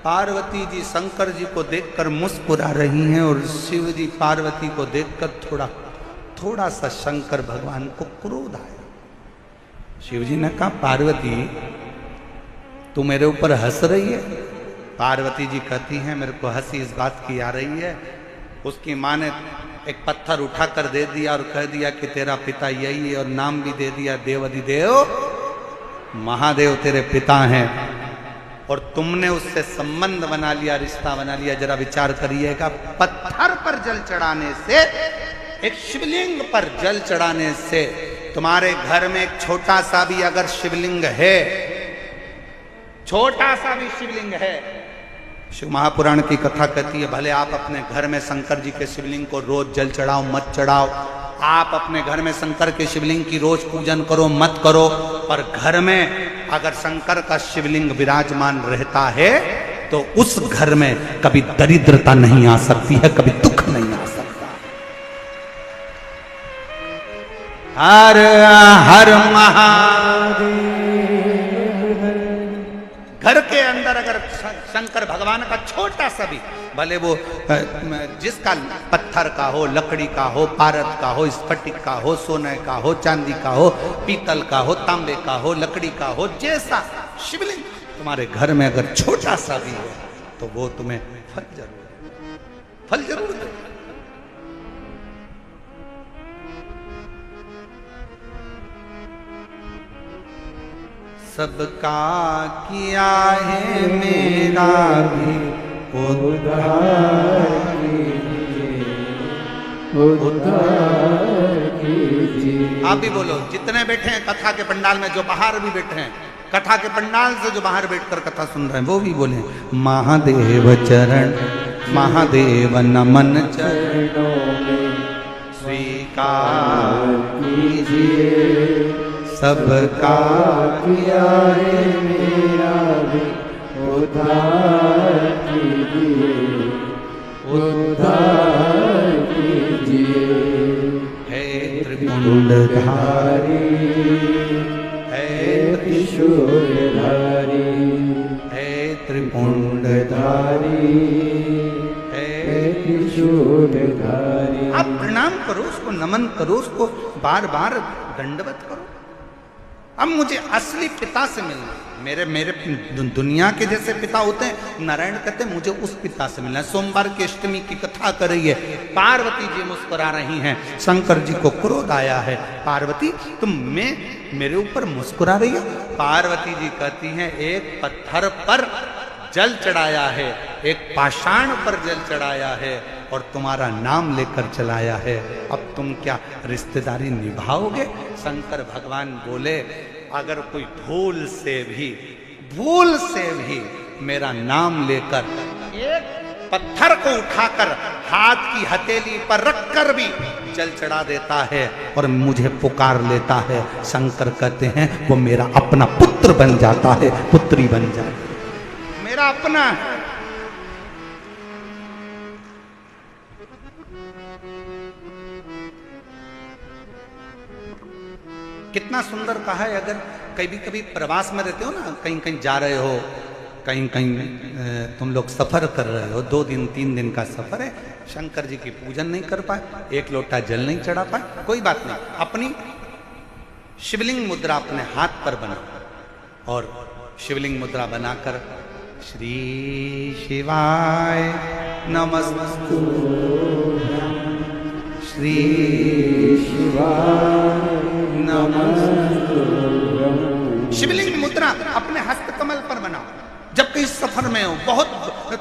पार्वती जी शंकर जी को देखकर मुस्कुरा रही हैं और शिव जी पार्वती को देखकर थोड़ा सा शंकर भगवान को क्रोध आया। शिव जी ने कहा पार्वती तू मेरे ऊपर हंस रही है? पार्वती जी कहती हैं मेरे को हंसी इस बात की आ रही है, उसकी माँ ने एक पत्थर उठाकर दे दिया और कह दिया कि तेरा पिता यही है, और नाम भी दे दिया देवाधिदेव, महादेव तेरे पिता हैं। और तुमने उससे संबंध बना लिया, रिश्ता बना लिया। जरा विचार करिएगा, पत्थर पर जल चढ़ाने से, एक शिवलिंग पर जल चढ़ाने से, तुम्हारे घर में एक छोटा सा भी अगर शिवलिंग है, छोटा सा भी शिवलिंग है, शिव महापुराण की कथा कहती है, भले आप अपने घर में शंकर जी के शिवलिंग को रोज जल चढ़ाओ मत चढ़ाओ, आप अपने घर में शंकर के शिवलिंग की रोज पूजन करो मत करो, पर घर में अगर शंकर का शिवलिंग विराजमान रहता है तो उस घर में कभी दरिद्रता नहीं आ सकती है, कभी दुख नहीं आ सकता। हर हर महादेव। घर के अंदर अगर शंकर भगवान का छोटा सा भी, भले वो जिसका पत्थर का हो, लकड़ी का हो, पारद का हो, स्फटिक का हो, सोने का हो, चांदी का हो, पीतल का हो, तांबे का हो, लकड़ी का हो, जैसा शिवलिंग तुम्हारे घर में अगर छोटा सा भी हो तो वो तुम्हें फल जरूर दे। सबका किया है मेरा भी उद्धार कीजिए। आप भी बोलो, जितने बैठे हैं कथा के पंडाल में, जो बाहर भी बैठे हैं कथा के पंडाल से, जो बाहर बैठकर कथा सुन रहे हैं, वो भी बोले, महादेव चरण महादेव नमन चरणों में स्वीकार कीजिए। सबका किया है मेरा भी उद्धार कीजिए, उद्धार कीजिए। हे त्रिपुंडधारी, हे त्रिशूलधारी, हे त्रिपुंडधारी, हे त्रिशूलधारी। आप प्रणाम करो, उसको नमन करो, उसको बार बार दंडवत करो। अब मुझे असली पिता से मिलना, मेरे दुनिया के जैसे पिता होते हैं, नारायण कहते हैं मुझे उस पिता से मिलना है। सोमवार की अष्टमी की कथा कर रही है, पार्वती जी मुस्कुरा रही हैं, शंकर जी को क्रोध आया है, पार्वती तुम मेरे ऊपर मुस्कुरा रही हो। पार्वती जी कहती हैं एक पत्थर पर जल चढ़ाया है, एक पाषाण पर जल चढ़ाया है और तुम्हारा नाम लेकर चलाया है, अब तुम क्या रिश्तेदारी निभाओगे? शंकर भगवान बोले, अगर कोई भूल से भी मेरा नाम लेकर एक पत्थर को उठाकर हाथ की हथेली पर रखकर भी जल चढ़ा देता है और मुझे पुकार लेता है, शंकर कहते हैं वो मेरा अपना पुत्र बन जाता है, पुत्री बन जाता है, मेरा अपना है। कितना सुंदर कहा है। अगर कभी प्रवास में रहते हो ना, कहीं कहीं जा रहे हो, कहीं कहीं तुम लोग सफर कर रहे हो, 2 दिन 3 दिन का सफर है, शंकर जी की पूजन नहीं कर पाए, एक लोटा जल नहीं चढ़ा पाए, कोई बात नहीं, अपनी शिवलिंग मुद्रा अपने हाथ पर बनाओ और शिवलिंग मुद्रा बनाकर श्री शिवाय नमस्तु, श्री शिवाय नमस्तु। शिवलिंग मुद्रा अपने हस्त कमल पर बनाओ। जब कहीं सफर में हो, बहुत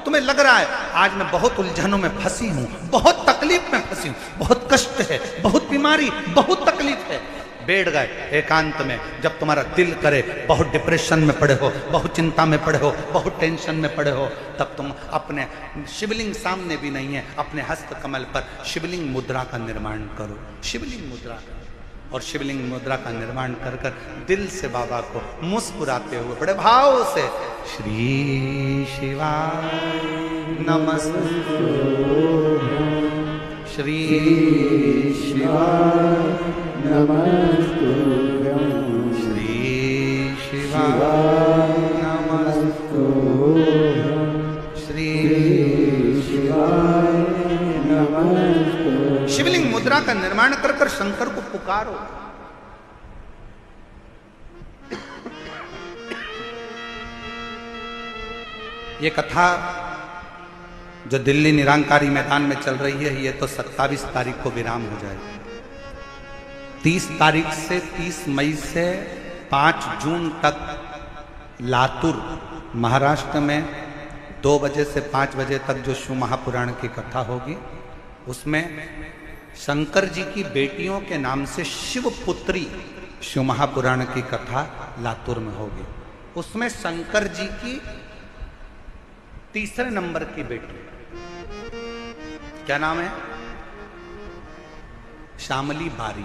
तुम्हें लग रहा है आज मैं बहुत उलझनों में फंसी हूं, बहुत तकलीफ में फंसी हूं, बहुत कष्ट है, बहुत बीमारी, बहुत तकलीफ है, बैठ गए एकांत में, जब तुम्हारा दिल करे, बहुत डिप्रेशन में पड़े हो, बहुत चिंता में पड़े हो, बहुत टेंशन में पड़े हो, तब तुम अपने शिवलिंग सामने भी नहीं है, अपने हस्त कमल पर शिवलिंग मुद्रा का निर्माण करो, शिवलिंग मुद्रा, और शिवलिंग मुद्रा का निर्माण कर कर दिल से बाबा को मुस्कुराते हुए बड़े भाव से श्री शिवाय नमस्तु, श्री शिवाय नमस्तु, श्री शिवाय नमस्तु, श्री शिवाय नमस्तु। शिवलिंग मुद्रा का निर्माण कर कर शंकर को पुकारो। ये कथा जो दिल्ली निरंकारी मैदान में चल रही है, ये तो 27 तारीख को विराम हो जाएगी। 30 तारीख से 30 मई से 5 जून तक लातूर महाराष्ट्र में 2 बजे से 5 बजे तक जो शिव महापुराण की कथा होगी, उसमें शंकर जी की बेटियों के नाम से शिवपुत्री शिव महापुराण की कथा लातूर में होगी। उसमें शंकर जी की तीसरे नंबर की बेटी, क्या नाम है? श्यामली बारी।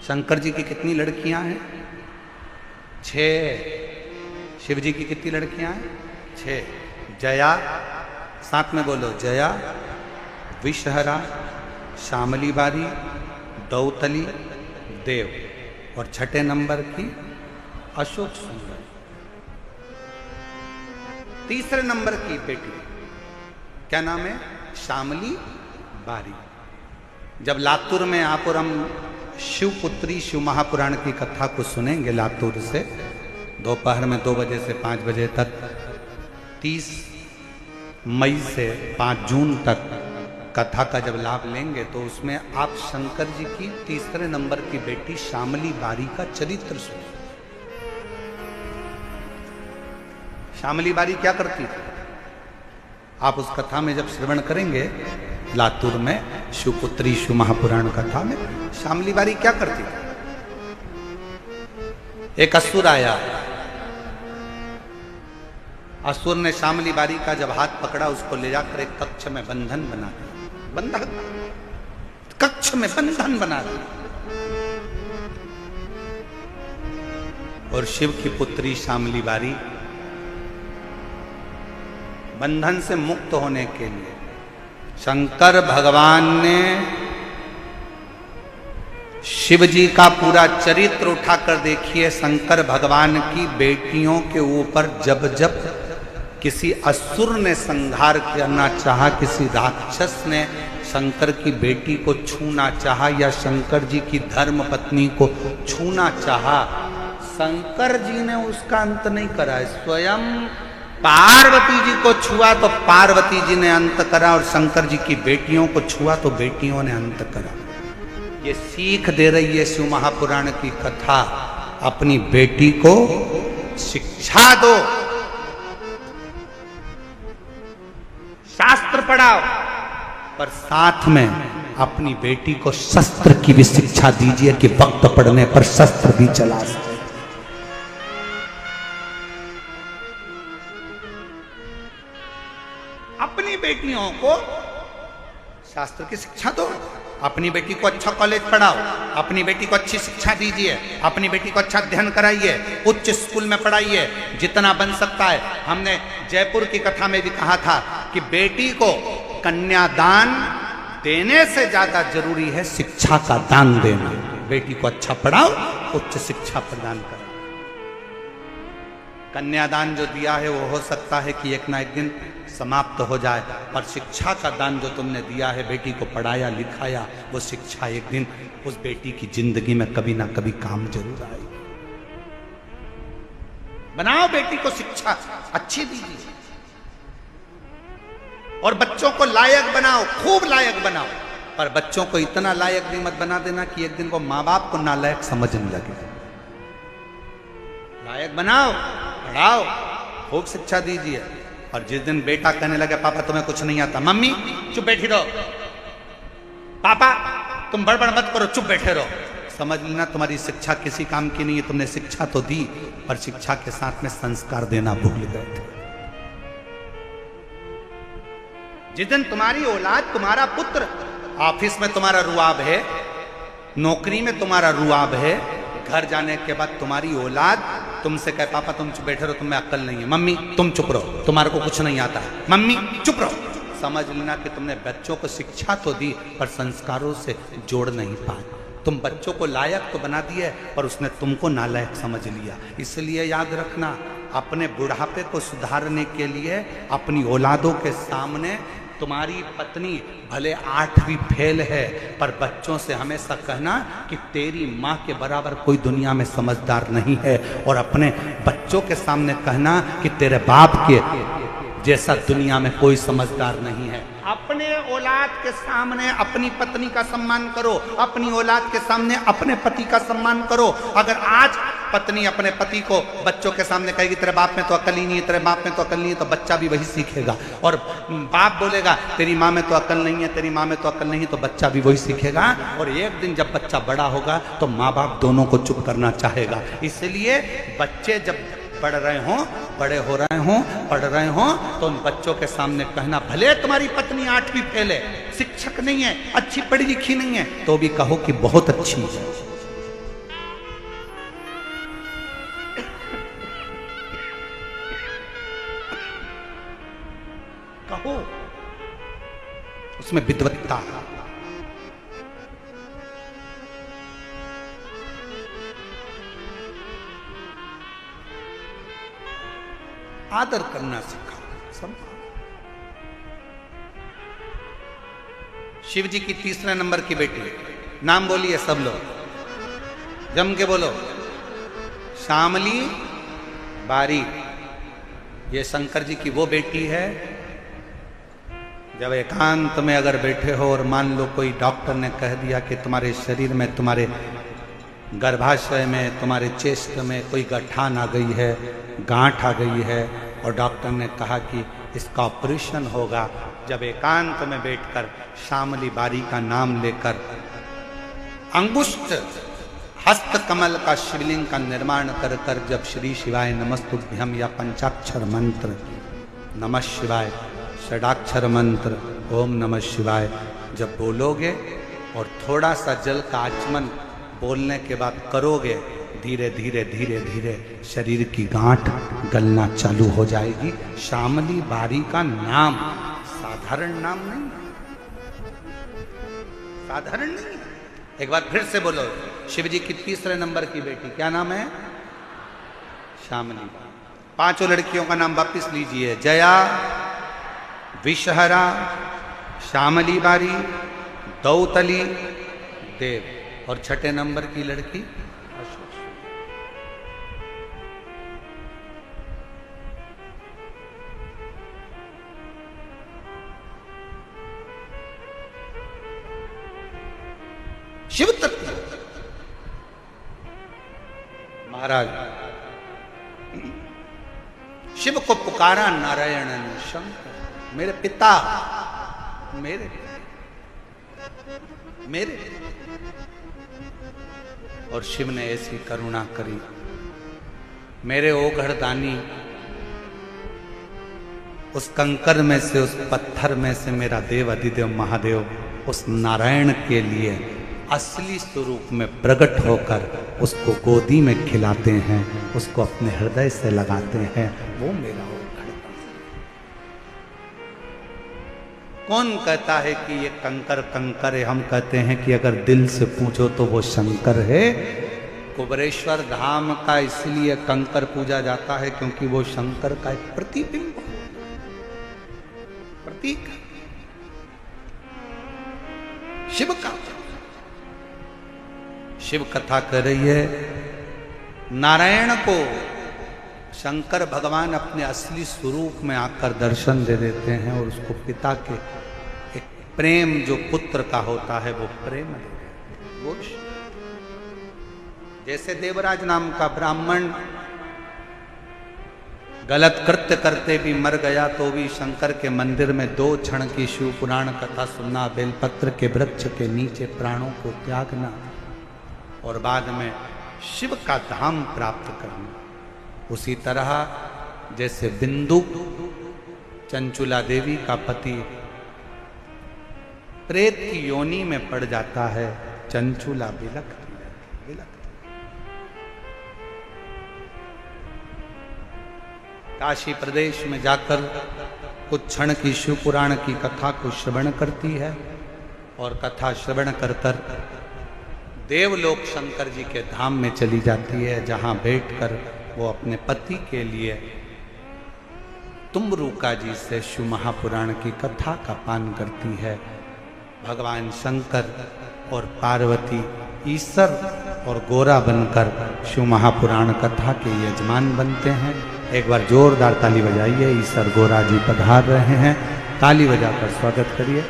शंकर जी की कितनी लड़कियां हैं? 6। शिव जी की कितनी लड़कियां हैं? 6। जया, साथ में बोलो, जया, विषहरा, श्यामली बारी, दौतली, देव, और 6ठे नंबर की अशोक सुंदर। तीसरे नंबर की बेटी क्या नाम है? श्यामली बारी। जब लातूर में आप और हम शिवपुत्री शिव महापुराण की कथा को सुनेंगे लातूर से, दोपहर में 2 बजे से 5 बजे तक, 30 मई से 5 जून तक कथा का जब लाभ लेंगे, तो उसमें आप शंकर जी की तीसरे नंबर की बेटी श्यामली बारी का चरित्र सुनें। श्यामली बारी क्या करती थी? आप उस कथा में जब श्रवण करेंगे लातूर में शिवपुत्री शिव महापुराण कथा में, श्यामली बारी क्या करती थी? एक असुर आया, असुर ने श्यामली बारी का जब हाथ पकड़ा, उसको ले जाकर एक कक्ष में बंधन बना दिया। बंधन, कक्ष में बंधन बना दिया। और शिव की पुत्री श्यामली बारी बंधन से मुक्त होने के लिए शंकर भगवान ने शिव जी का पूरा चरित्र उठाकर देखिए। शंकर भगवान की बेटियों के ऊपर जब जब किसी असुर ने संहार करना चाहा, किसी राक्षस ने शंकर की बेटी को छूना चाहा, या शंकर जी की धर्म पत्नी को छूना चाहा, शंकर जी ने उसका अंत नहीं करा। स्वयं पार्वती जी को छुआ तो पार्वती जी ने अंत करा, और शंकर जी की बेटियों को छुआ तो बेटियों ने अंत करा। ये सीख दे रही है शिव महापुराण की कथा। अपनी बेटी को शिक्षा दो, शास्त्र पढ़ाओ, पर साथ में अपनी बेटी को शस्त्र की भी शिक्षा दीजिए कि वक्त पड़ने पर शस्त्र भी चला सके। अपनी बेटियों को शास्त्र की शिक्षा दो, अपनी बेटी को अच्छा कॉलेज पढ़ाओ, अपनी बेटी को अच्छी शिक्षा दीजिए, अपनी बेटी को अच्छा अध्ययन कराइए, उच्च स्कूल में पढ़ाइए, जितना बन सकता है। हमने जयपुर की कथा में भी कहा था कि बेटी को कन्यादान देने से ज्यादा जरूरी है शिक्षा का दान देना। बेटी को अच्छा पढ़ाओ, उच्च शिक्षा प्रदान करो। कन्यादान जो दिया है वो हो सकता है कि एक ना एक दिन समाप्त हो जाए, पर शिक्षा का दान जो तुमने दिया है, बेटी को पढ़ाया लिखाया, वो शिक्षा एक दिन उस बेटी की जिंदगी में कभी ना कभी काम जरूर आएगी। बनाओ बेटी को शिक्षा अच्छी दीजिए, और बच्चों को लायक बनाओ, खूब लायक बनाओ, पर बच्चों को इतना लायक भी मत बना देना कि एक दिन को माँ बाप को नालायक समझने लगे। लायक बनाओ, पढ़ाओ, खूब शिक्षा दीजिए। और जिस दिन बेटा कहने लगे पापा तुम्हें कुछ नहीं आता, मम्मी चुप बैठी रहो, पापा तुम बड़बड़ मत करो, चुप बैठे रहो, समझ लेना तुम्हारी शिक्षा किसी काम की नहीं है। तुमने शिक्षा तो दी, पर शिक्षा के साथ में संस्कार देना भूल गए थे। जिस दिन तुम्हारी औलाद, तुम्हारा पुत्र ऑफिस में तुम्हारा रुआब है, नौकरी में तुम्हारा रुआब है, घर जाने के बाद तुम्हारी औलाद तुमसे कहे पापा तुम चुप बैठे रहो, तुम्हें अक्ल नहीं है, मम्मी तुम चुप रहो, तुम्हारे को कुछ नहीं आता है, मम्मी चुप रहो, समझ लेना कि तुमने बच्चों को शिक्षा तो दी, पर संस्कारों से जोड़ नहीं पाए। तुम बच्चों को लायक तो बना दिए, पर उसने तुमको नालायक समझ लिया। इसलिए याद रखना, अपने बुढ़ापे को सुधारने के लिए अपनी औलादों के सामने तुम्हारी पत्नी भले 8वीं फेल है, पर बच्चों से हमेशा कहना कि तेरी माँ के बराबर कोई दुनिया में समझदार नहीं है, और अपने बच्चों के सामने कहना कि तेरे बाप के जैसा दुनिया में कोई समझदार नहीं है। अपने औलाद के सामने अपनी पत्नी का सम्मान करो, अपनी औलाद के सामने अपने पति का सम्मान करो। अगर आज पत्नी अपने पति को बच्चों के सामने कहेगी तेरे बाप में तो अकल ही नहीं है, तेरे बाप में तो अकल नहीं है, तो बच्चा भी वही सीखेगा। और बाप बोलेगा तेरी माँ में तो अकल नहीं है, तेरी माँ में तो अकल नहीं है, तो बच्चा भी वही सीखेगा। और एक दिन जब बच्चा बड़ा होगा तो माँ बाप दोनों को चुप करना चाहेगा। इसलिए बच्चे जब पढ़ रहे हों, बड़े हो रहे हों, पढ़ रहे हों, तो उन बच्चों के सामने कहना, भले तुम्हारी पत्नी 8वीं फेल है, शिक्षक नहीं है, अच्छी पढ़ी लिखी नहीं है, तो भी कहो कि बहुत अच्छी है। कहो, उसमें विद्वत्ता। आदर करना सिखाओ। शिव जी की 3 नंबर की बेटी, नाम बोलिए सब लोग, जम के बोलो, श्यामली बारी। ये शंकर जी की वो बेटी है, जब एकांत में अगर बैठे हो और मान लो कोई डॉक्टर ने कह दिया कि तुम्हारे शरीर में, तुम्हारे गर्भाशय में, तुम्हारे चेस्ट में कोई गठान आ गई है, गांठ आ गई है, और डॉक्टर ने कहा कि इसका ऑपरेशन होगा। जब एकांत में बैठकर श्यामली बारी का नाम लेकर अंगुष्ठ हस्त कमल का शिवलिंग का निर्माण कर कर जब श्री शिवाय नमस्तुभ्यम या पंचाक्षर मंत्र नमः शिवाय, षडाक्षर मंत्र ओम नमः शिवाय जब बोलोगे और थोड़ा सा जल का आचमन बोलने के बाद करोगे, धीरे धीरे धीरे धीरे शरीर की गांठ गलना चालू हो जाएगी। श्यामली बारी का नाम साधारण नाम नहीं, साधारण नहीं। एक बार फिर से बोलो, शिव जी की 3 नंबर की बेटी, क्या नाम है? श्यामली। 5 लड़कियों का नाम वापिस लीजिए, जया, विषहरा, श्यामली बारी, दौतली, देव। और 6 नंबर की लड़की शिव तत्व। महाराज शिव को पुकारा नारायण ने, शंकर मेरे पिता, मेरे और शिव ने ऐसी करुणा करी, मेरे ओघड़दानी, उस कंकर में से, उस पत्थर में से मेरा देव अधिदेव महादेव उस नारायण के लिए असली स्वरूप में प्रकट होकर उसको गोदी में खिलाते हैं, उसको अपने हृदय से लगाते हैं। वो मेरा ओघड़दानी। कौन कहता है कि ये कंकर कंकर है? हम कहते हैं कि अगर दिल से पूछो तो वो शंकर है। कुबरेश्वर धाम का इसलिए कंकर पूजा जाता है क्योंकि वो शंकर का एक प्रतिबिंब, प्रतीक शिव का। शिव कथा कर रही है, नारायण को शंकर भगवान अपने असली स्वरूप में आकर दर्शन दे देते हैं और उसको पिता के एक प्रेम जो पुत्र का होता है वो प्रेम दे देते हैं। जैसे देवराज नाम का ब्राह्मण गलत कृत्य करते भी मर गया तो भी शंकर के मंदिर में 2 क्षण की शिव पुराण कथा सुनना, बेलपत्र के वृक्ष के नीचे प्राणों को त्यागना और बाद में शिव का धाम प्राप्त करना। उसी तरह जैसे बिंदु चंचुला देवी का पति प्रेत की योनि में पड़ जाता है, चंचुला बिलखती। काशी प्रदेश में जाकर कुछ क्षण की शिव पुराण की कथा को श्रवण करती है और कथा श्रवण कर कर देवलोक शंकर जी के धाम में चली जाती है, जहां बैठकर वो अपने पति के लिए तुम्बरुका जी से शिव महापुराण की कथा का पान करती है। भगवान शंकर और पार्वती ईश्वर और गोरा बनकर शिव महापुराण कथा के यजमान बनते हैं। एक बार जोरदार ताली बजाइए, ईश्वर गोरा जी पधार रहे हैं। ताली बजाकर स्वागत करिए।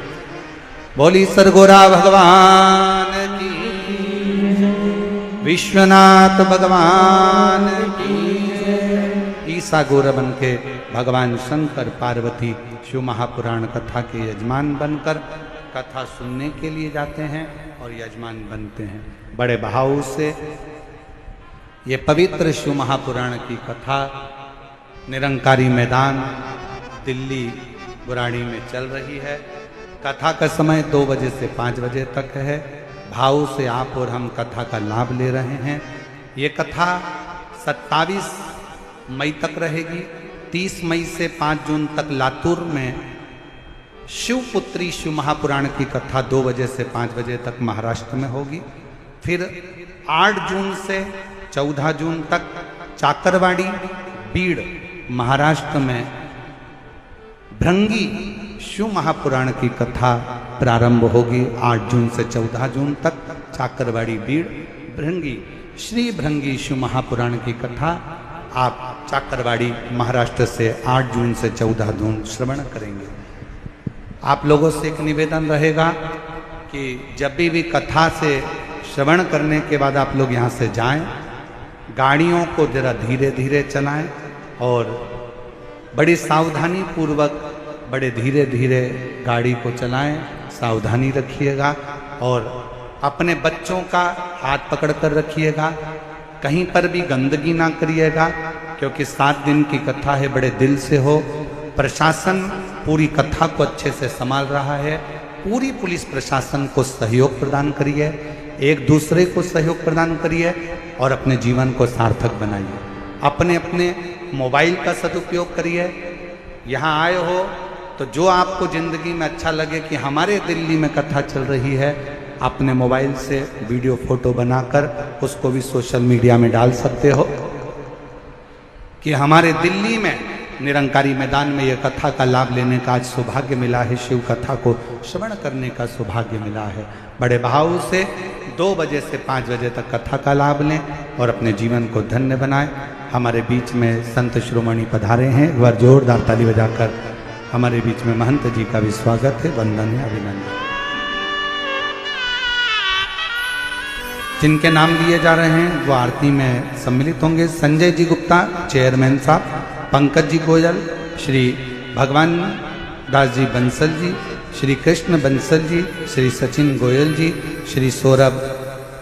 बोली सरगोरा भगवान की, विश्वनाथ भगवान की। ईसा गोरा बन के भगवान शंकर पार्वती शिव महापुराण कथा के यजमान बनकर कथा सुनने के लिए जाते हैं और यजमान बनते हैं। बड़े भाव से ये पवित्र शिव महापुराण की कथा निरंकारी मैदान दिल्ली बुराड़ी में चल रही है। कथा का समय 2 बजे से 5 बजे तक है। भाव से आप और हम कथा का लाभ ले रहे हैं। ये कथा 27 मई तक रहेगी। 30 मई से 5 जून तक लातूर में शिवपुत्री शिव महापुराण की कथा 2 बजे से 5 बजे तक महाराष्ट्र में होगी। फिर 8 जून से 14 जून तक चाकरवाड़ी बीड़ महाराष्ट्र में भृंगी शिव महापुराण की कथा प्रारंभ होगी। 8 जून से 14 जून तक चाकरवाड़ी बीड़ भृंगी श्री भृंगी शिव महापुराण की कथा आप चाकरवाड़ी महाराष्ट्र से 8 जून से 14 जून श्रवण करेंगे। आप लोगों से एक निवेदन रहेगा कि जब भी कथा से श्रवण करने के बाद आप लोग यहाँ से जाएं, गाड़ियों को जरा धीरे धीरे चलाएं और बड़ी सावधानी पूर्वक बड़े धीरे धीरे गाड़ी को चलाएं। सावधानी रखिएगा और अपने बच्चों का हाथ पकड़ कर रखिएगा। कहीं पर भी गंदगी ना करिएगा, क्योंकि 7 दिन की कथा है, बड़े दिल से हो। प्रशासन पूरी कथा को अच्छे से संभाल रहा है। पूरी पुलिस प्रशासन को सहयोग प्रदान करिए, एक दूसरे को सहयोग प्रदान करिए और अपने जीवन को सार्थक बनाइए। अपने अपने मोबाइल का सदुपयोग करिए। यहाँ आए हो तो जो आपको ज़िंदगी में अच्छा लगे कि हमारे दिल्ली में कथा चल रही है, अपने मोबाइल से वीडियो फोटो बनाकर उसको भी सोशल मीडिया में डाल सकते हो कि हमारे दिल्ली में निरंकारी मैदान में यह कथा का लाभ लेने का आज सौभाग्य मिला है, शिव कथा को श्रवण करने का सौभाग्य मिला है। बड़े भाव से 2 बजे से 5 बजे तक कथा का लाभ लें और अपने जीवन को धन्य बनाएं। हमारे बीच में संत शिरोमणि पधारे हैं। एक बार जोरदार ताली बजाकर हमारे बीच में महंत जी का भी स्वागत है, वंदन है, अभिनंदन। जिनके नाम लिए जा रहे हैं वो आरती में सम्मिलित होंगे। संजय जी गुप्ता चेयरमैन साहब, पंकज जी गोयल, श्री भगवान दास जी बंसल जी, श्री कृष्ण बंसल जी, श्री सचिन गोयल जी, श्री सौरभ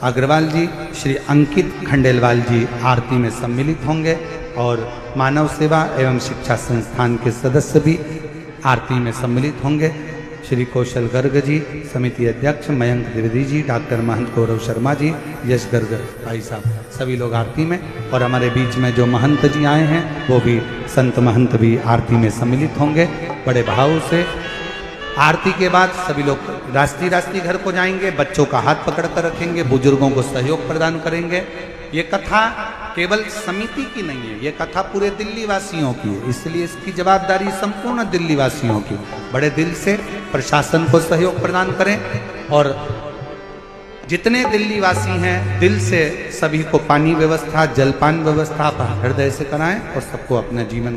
अग्रवाल जी, श्री अंकित खंडेलवाल जी आरती में सम्मिलित होंगे और मानव सेवा एवं शिक्षा संस्थान के सदस्य भी आरती में सम्मिलित होंगे। श्री कौशल गर्ग जी समिति अध्यक्ष, मयंक द्विवेदी जी, डॉक्टर महंत गौरव शर्मा जी, यश गर्ग भाई साहब, सभी लोग आरती में। और हमारे बीच में जो महंत जी आए हैं वो भी संत महंत भी आरती में सम्मिलित होंगे। बड़े भाव से आरती के बाद सभी लोग रास्ती घर को जाएंगे, बच्चों का हाथ पकड़ कर रखेंगे, बुजुर्गों को सहयोग प्रदान करेंगे। ये कथा केवल समिति की नहीं है, ये कथा पूरे दिल्ली वासियों की है, इसलिए इसकी जवाबदारी संपूर्ण दिल्ली वासियों की। बड़े दिल से प्रशासन को सहयोग प्रदान करें और जितने दिल्ली वासी हैं दिल से सभी को पानी व्यवस्था, जलपान व्यवस्था हृदय से कराएं और सबको अपने जीवन